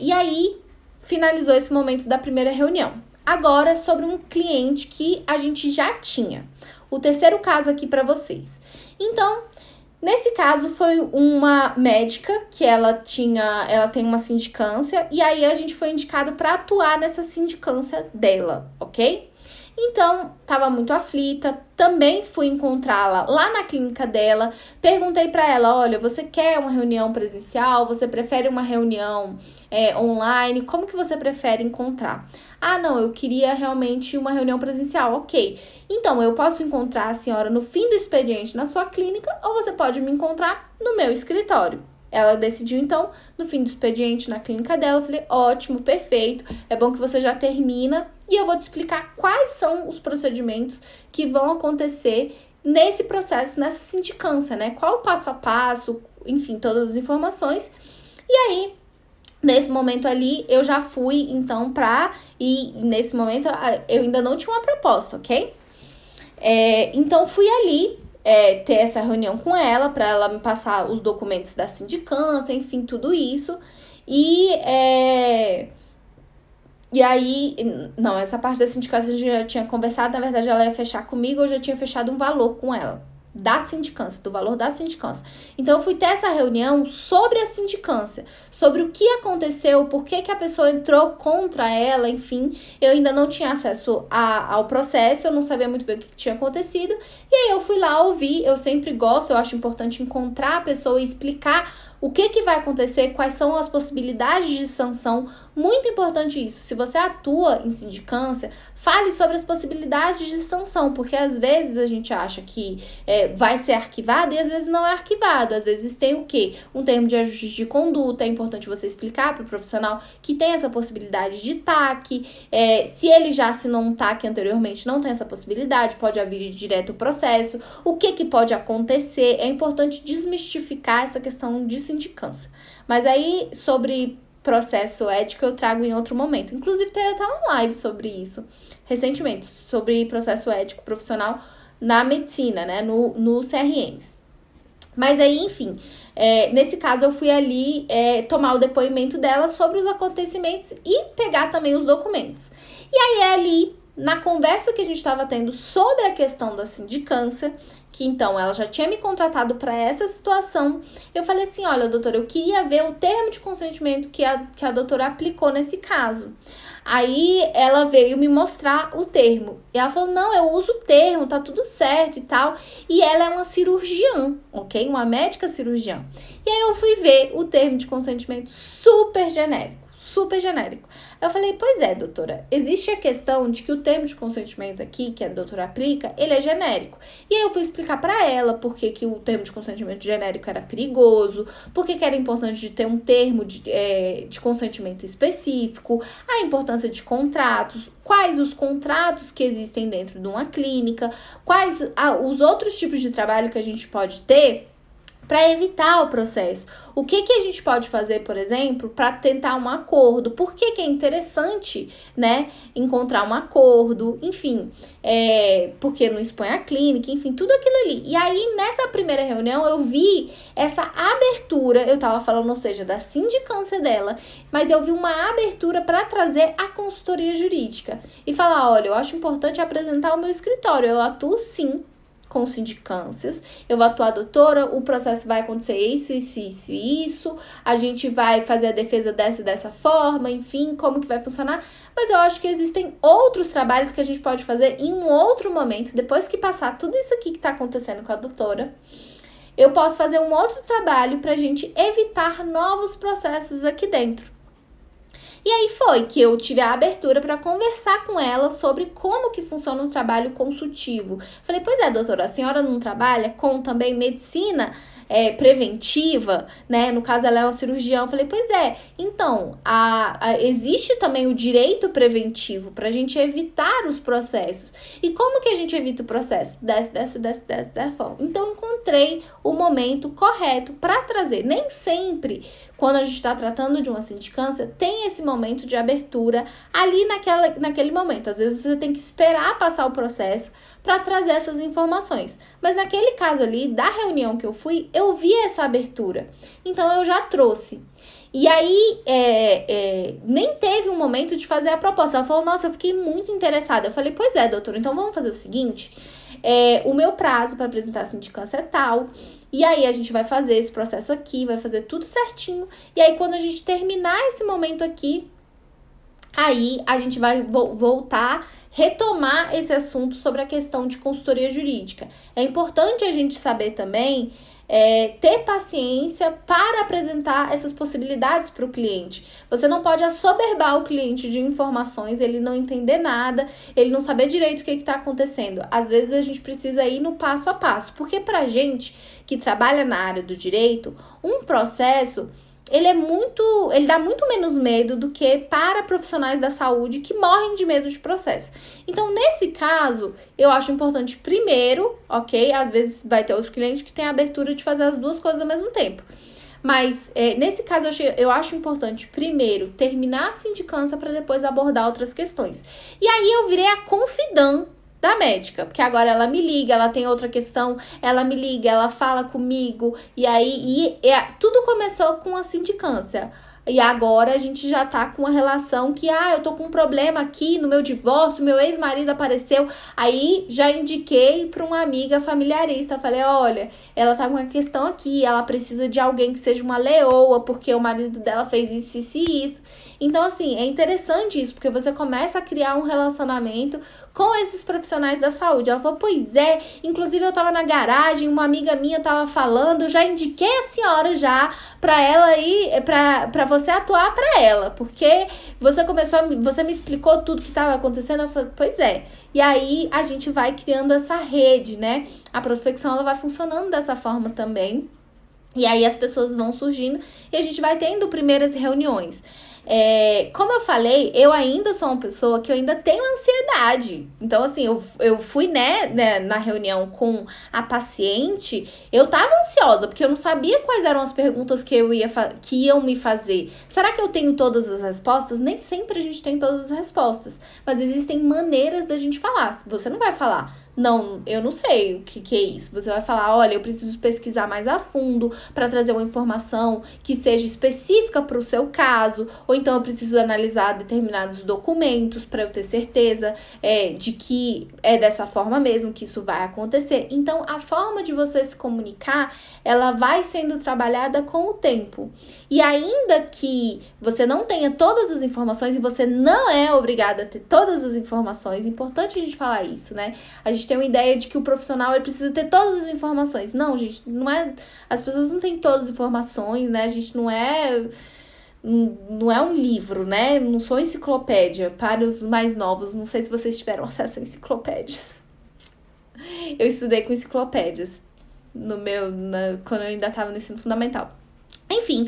S1: E aí, finalizou esse momento da primeira reunião. Agora, sobre um cliente que a gente já tinha. O terceiro caso aqui para vocês. Então, nesse caso, foi uma médica que ela tem uma sindicância e aí a gente foi indicado para atuar nessa sindicância dela, ok? Então, tava muito aflita, também fui encontrá-la lá na clínica dela, perguntei para ela, olha, você quer uma reunião presencial, você prefere uma reunião online, como que você prefere encontrar? Ah, não, eu queria realmente uma reunião presencial, ok. Então, eu posso encontrar a senhora no fim do expediente na sua clínica ou você pode me encontrar no meu escritório. Ela decidiu, então, no fim do expediente na clínica dela, eu falei, ótimo, perfeito, é bom que você já termina e eu vou te explicar quais são os procedimentos que vão acontecer nesse processo, nessa sindicância, né? Qual o passo a passo, enfim, todas as informações. E aí, nesse momento ali, eu já fui, então, e nesse momento, eu ainda não tinha uma proposta, ok? Então, fui ali ter essa reunião com ela, para ela me passar os documentos da sindicância, enfim, tudo isso. E aí, não, essa parte da sindicância a gente já tinha conversado, na verdade ela ia fechar comigo, eu já tinha fechado um valor com ela, da sindicância, do valor da sindicância. Então, eu fui ter essa reunião sobre a sindicância, sobre o que aconteceu, por que a pessoa entrou contra ela, enfim. Eu ainda não tinha acesso ao processo, eu não sabia muito bem o que tinha acontecido. E aí, eu fui lá ouvir, eu sempre gosto, eu acho importante encontrar a pessoa e explicar o que vai acontecer, quais são as possibilidades de sanção. Muito importante isso. Se você atua em sindicância, fale sobre as possibilidades de sanção, porque às vezes a gente acha que vai ser arquivado e às vezes não é arquivado. Às vezes tem o quê? Um termo de ajuste de conduta. É importante você explicar para o profissional que tem essa possibilidade de TAC. Se ele já assinou um TAC anteriormente, não tem essa possibilidade, pode abrir direto o processo. O que pode acontecer? É importante desmistificar essa questão de sindicância. Mas aí, sobre processo ético, eu trago em outro momento. Inclusive, teve até uma live sobre isso recentemente, sobre processo ético profissional na medicina, né, no CRMs. Mas aí, enfim, nesse caso eu fui ali tomar o depoimento dela sobre os acontecimentos e pegar também os documentos. E aí, ali, na conversa que a gente estava tendo sobre a questão da sindicância, que então ela já tinha me contratado para essa situação, eu falei assim, olha, doutora, eu queria ver o termo de consentimento que a doutora aplicou nesse caso. Aí ela veio me mostrar o termo. E ela falou, não, eu uso o termo, tá tudo certo e tal. E ela é uma cirurgiã, ok? Uma médica cirurgiã. E aí eu fui ver o termo de consentimento super genérico. Super genérico. Eu falei, pois é, doutora, existe a questão de que o termo de consentimento aqui, que a doutora aplica, ele é genérico. E aí eu fui explicar para ela por que o termo de consentimento genérico era perigoso, por que era importante de ter um termo de consentimento específico, a importância de contratos, quais os contratos que existem dentro de uma clínica, quais os outros tipos de trabalho que a gente pode ter para evitar o processo. O que a gente pode fazer, por exemplo, para tentar um acordo? Por que é interessante, né, encontrar um acordo, enfim, porque não expõe a clínica, enfim, tudo aquilo ali. E aí, nessa primeira reunião, eu vi essa abertura, eu tava falando, ou seja, da sindicância dela, mas eu vi uma abertura para trazer a consultoria jurídica e falar, olha, eu acho importante apresentar o meu escritório, eu atuo sim com sindicâncias, eu vou atuar, doutora, o processo vai acontecer isso, a gente vai fazer a defesa dessa forma, enfim, como que vai funcionar, mas eu acho que existem outros trabalhos que a gente pode fazer em um outro momento, depois que passar tudo isso aqui que tá acontecendo com a doutora, eu posso fazer um outro trabalho pra gente evitar novos processos aqui dentro. E aí foi que eu tive a abertura para conversar com ela sobre como que funciona um trabalho consultivo. Falei, pois é, doutora, a senhora não trabalha com também medicina preventiva, né? No caso, ela é uma cirurgiã. Eu falei, pois é. Então, existe também o direito preventivo para a gente evitar os processos. E como que a gente evita o processo? Dessa forma. Então, encontrei o momento correto para trazer. Nem sempre, quando a gente está tratando de uma sindicância, tem esse momento de abertura ali naquele momento. Às vezes, você tem que esperar passar o processo para trazer essas informações. Mas naquele caso ali, da reunião que eu fui, eu vi essa abertura. Então, eu já trouxe. E aí, nem teve um momento de fazer a proposta. Ela falou, nossa, eu fiquei muito interessada. Eu falei, pois é, doutora, então vamos fazer o seguinte. O meu prazo para apresentar a sindicância é tal. E aí, a gente vai fazer esse processo aqui, vai fazer tudo certinho. E aí, quando a gente terminar esse momento aqui, aí a gente vai voltar, retomar esse assunto sobre a questão de consultoria jurídica. É importante a gente saber também ter paciência para apresentar essas possibilidades para o cliente. Você não pode assoberbar o cliente de informações, ele não entender nada, ele não saber direito o que está acontecendo. Às vezes a gente precisa ir no passo a passo, porque para a gente que trabalha na área do direito, um processo ele dá muito menos medo do que para profissionais da saúde que morrem de medo de processo. Então, nesse caso, eu acho importante primeiro, ok? Às vezes vai ter outro cliente que tem a abertura de fazer as duas coisas ao mesmo tempo. Mas, nesse caso, eu acho importante primeiro terminar a sindicância para depois abordar outras questões. E aí, eu virei a confidã da médica, porque agora ela me liga, ela tem outra questão, ela me liga, ela fala comigo, e aí tudo começou com a sindicância. E agora a gente já tá com uma relação que, eu tô com um problema aqui no meu divórcio, meu ex-marido apareceu, aí já indiquei pra uma amiga familiarista, falei, olha, ela tá com uma questão aqui, ela precisa de alguém que seja uma leoa, porque o marido dela fez isso e isso. Então, assim, é interessante isso, porque você começa a criar um relacionamento com esses profissionais da saúde. Ela falou, pois é, inclusive eu tava na garagem, uma amiga minha tava falando, eu já indiquei a senhora já pra ela ir, pra você atuar pra ela, porque você me explicou tudo que tava acontecendo. Eu falei, pois é. E aí, a gente vai criando essa rede, né? A prospecção, ela vai funcionando dessa forma também. E aí, as pessoas vão surgindo e a gente vai tendo primeiras reuniões. Como eu falei, eu ainda sou uma pessoa que eu ainda tenho ansiedade. Então, assim, eu fui, né, na reunião com a paciente, eu tava ansiosa, porque eu não sabia quais eram as perguntas que iam me fazer. Será que eu tenho todas as respostas? Nem sempre a gente tem todas as respostas, mas existem maneiras da gente falar. Você não vai falar, não, eu não sei o que é isso. Você vai falar, olha, eu preciso pesquisar mais a fundo para trazer uma informação que seja específica para o seu caso, ou então eu preciso analisar determinados documentos para eu ter certeza de que é dessa forma mesmo que isso vai acontecer. Então, a forma de você se comunicar, ela vai sendo trabalhada com o tempo. E ainda que você não tenha todas as informações e você não é obrigada a ter todas as informações, é importante a gente falar isso, né? A gente tem uma ideia de que o profissional ele precisa ter todas as informações. Não, gente, não é. As pessoas não têm todas as informações, né? A gente não é um livro, né? Não sou enciclopédia. Para os mais novos, não sei se vocês tiveram acesso a enciclopédias. Eu estudei com enciclopédias quando eu ainda estava no ensino fundamental. Enfim,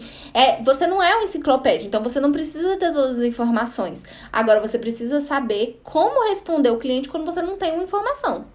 S1: você não é uma enciclopédia, então você não precisa ter todas as informações. Agora, você precisa saber como responder o cliente quando você não tem uma informação.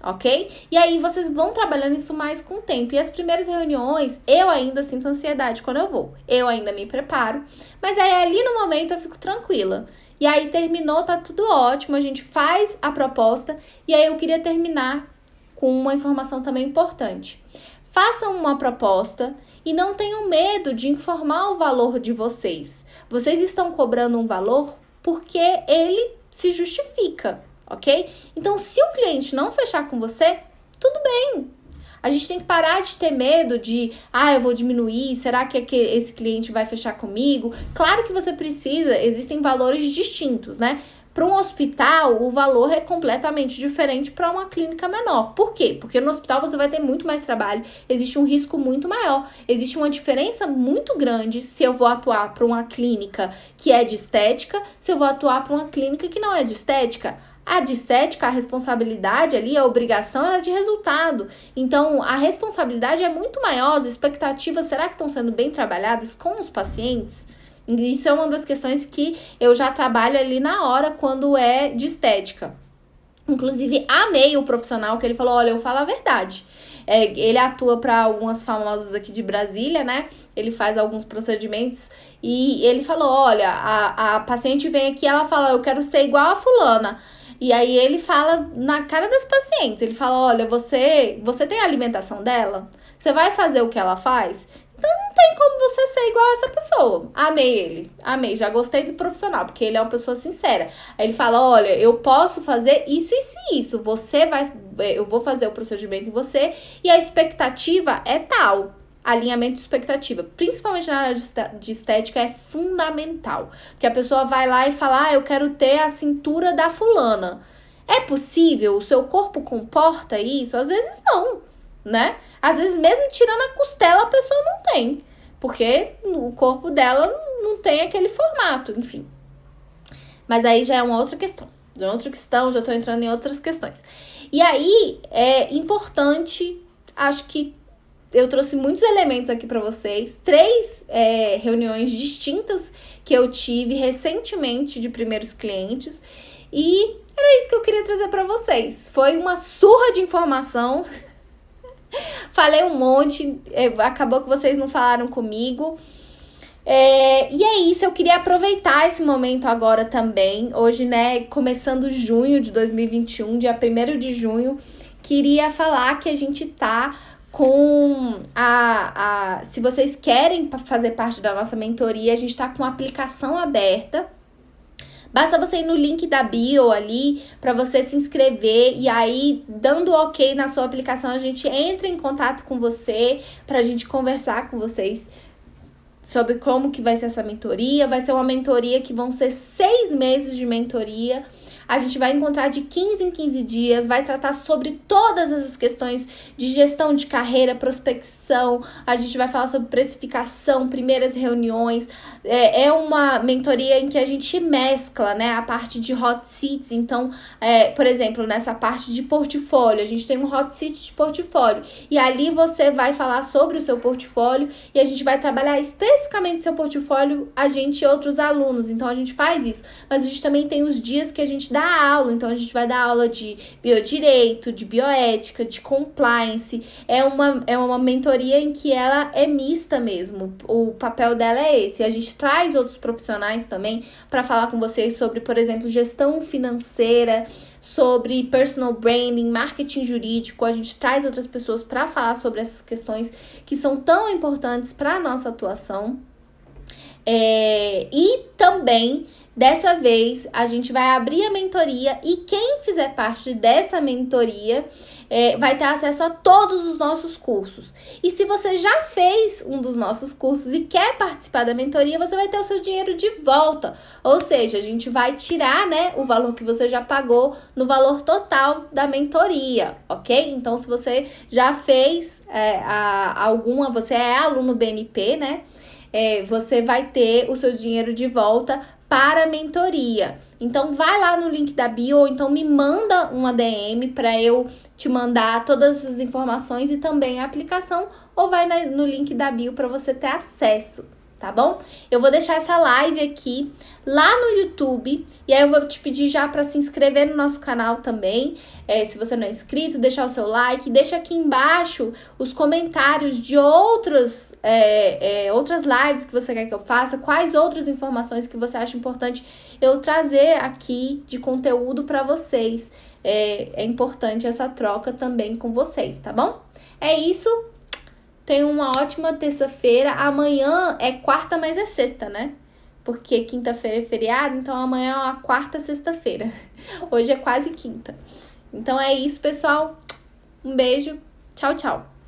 S1: ok? E aí vocês vão trabalhando isso mais com o tempo. E as primeiras reuniões, eu ainda sinto ansiedade quando eu vou. Eu ainda me preparo, mas aí ali no momento eu fico tranquila. E aí terminou, tá tudo ótimo, a gente faz a proposta. E aí eu queria terminar com uma informação também importante. Façam uma proposta e não tenham medo de informar o valor de vocês. Vocês estão cobrando um valor porque ele se justifica, ok? Então, se o cliente não fechar com você, tudo bem. A gente tem que parar de ter medo de, eu vou diminuir, será que esse cliente vai fechar comigo? Claro que você precisa, existem valores distintos, né? Para um hospital, o valor é completamente diferente para uma clínica menor. Por quê? Porque no hospital você vai ter muito mais trabalho, existe um risco muito maior, existe uma diferença muito grande se eu vou atuar para uma clínica que é de estética, se eu vou atuar para uma clínica que não é de estética. A de estética, a responsabilidade ali, a obrigação é de resultado. Então, a responsabilidade é muito maior, as expectativas, será que estão sendo bem trabalhadas com os pacientes? Isso é uma das questões que eu já trabalho ali na hora quando é de estética. Inclusive, amei o profissional que ele falou, olha, eu falo a verdade. Ele atua para algumas famosas aqui de Brasília, né? Ele faz alguns procedimentos e ele falou, olha, a paciente vem aqui, ela fala, eu quero ser igual a fulana. E aí ele fala na cara das pacientes, ele fala, olha, você tem a alimentação dela? Você vai fazer o que ela faz? Então não tem como você ser igual a essa pessoa. Amei ele, amei, já gostei do profissional, porque ele é uma pessoa sincera. Aí ele fala, olha, eu posso fazer isso, isso e isso, eu vou fazer o procedimento em você e a expectativa é tal. Alinhamento de expectativa, principalmente na área de estética, é fundamental. Porque a pessoa vai lá e fala, eu quero ter a cintura da fulana. É possível? O seu corpo comporta isso? Às vezes não, né? Às vezes mesmo tirando a costela, a pessoa não tem. Porque o corpo dela não tem aquele formato, enfim. Mas aí já é uma outra questão. Já tô entrando em outras questões. E aí, é importante, acho que eu trouxe muitos elementos aqui para vocês, 3 reuniões distintas que eu tive recentemente de primeiros clientes e era isso que eu queria trazer para vocês. Foi uma surra de informação, falei um monte, acabou que vocês não falaram comigo. E é isso, eu queria aproveitar esse momento agora também, hoje, né, começando junho de 2021, dia 1º de junho, queria falar que a gente tá com se vocês querem fazer parte da nossa mentoria, a gente tá com a aplicação aberta. Basta você ir no link da bio ali para você se inscrever e aí, dando ok na sua aplicação, a gente entra em contato com você pra gente conversar com vocês sobre como que vai ser essa mentoria. Vai ser uma mentoria que vão ser 6 meses de mentoria. A gente vai encontrar de 15 em 15 dias, vai tratar sobre todas essas questões de gestão de carreira, prospecção, a gente vai falar sobre precificação, primeiras reuniões. É uma mentoria em que a gente mescla, né, a parte de hot seats. Então, por exemplo, nessa parte de portfólio, a gente tem um hot seat de portfólio. E ali você vai falar sobre o seu portfólio e a gente vai trabalhar especificamente seu portfólio, a gente e outros alunos. Então, a gente faz isso. Mas a gente também tem os dias que a gente dá aula, então a gente vai dar aula de biodireito, de bioética, de compliance. É uma mentoria em que ela é mista mesmo, o papel dela é esse. A gente traz outros profissionais também para falar com vocês sobre, por exemplo, gestão financeira, sobre personal branding, marketing jurídico. A gente traz outras pessoas para falar sobre essas questões que são tão importantes para a nossa atuação. E também, dessa vez, a gente vai abrir a mentoria e quem fizer parte dessa mentoria vai ter acesso a todos os nossos cursos. E se você já fez um dos nossos cursos e quer participar da mentoria, você vai ter o seu dinheiro de volta. Ou seja, a gente vai tirar, né, o valor que você já pagou no valor total da mentoria, ok? Então, se você já fez você é aluno BNP, né? Você vai ter o seu dinheiro de volta para a mentoria. Então, vai lá no link da bio ou então me manda uma DM para eu te mandar todas as informações e também a aplicação, ou vai no link da bio para você ter acesso, tá bom? Eu vou deixar essa live aqui lá no YouTube, e aí eu vou te pedir já para se inscrever no nosso canal também, se você não é inscrito, deixar o seu like, deixa aqui embaixo os comentários de outras lives que você quer que eu faça, quais outras informações que você acha importante eu trazer aqui de conteúdo para vocês. É importante essa troca também com vocês, tá bom? É isso. Tenha uma ótima terça-feira. Amanhã é quarta, mas é sexta, né? Porque quinta-feira é feriado, então amanhã é uma quarta, sexta-feira. Hoje é quase quinta. Então é isso, pessoal. Um beijo. Tchau, tchau.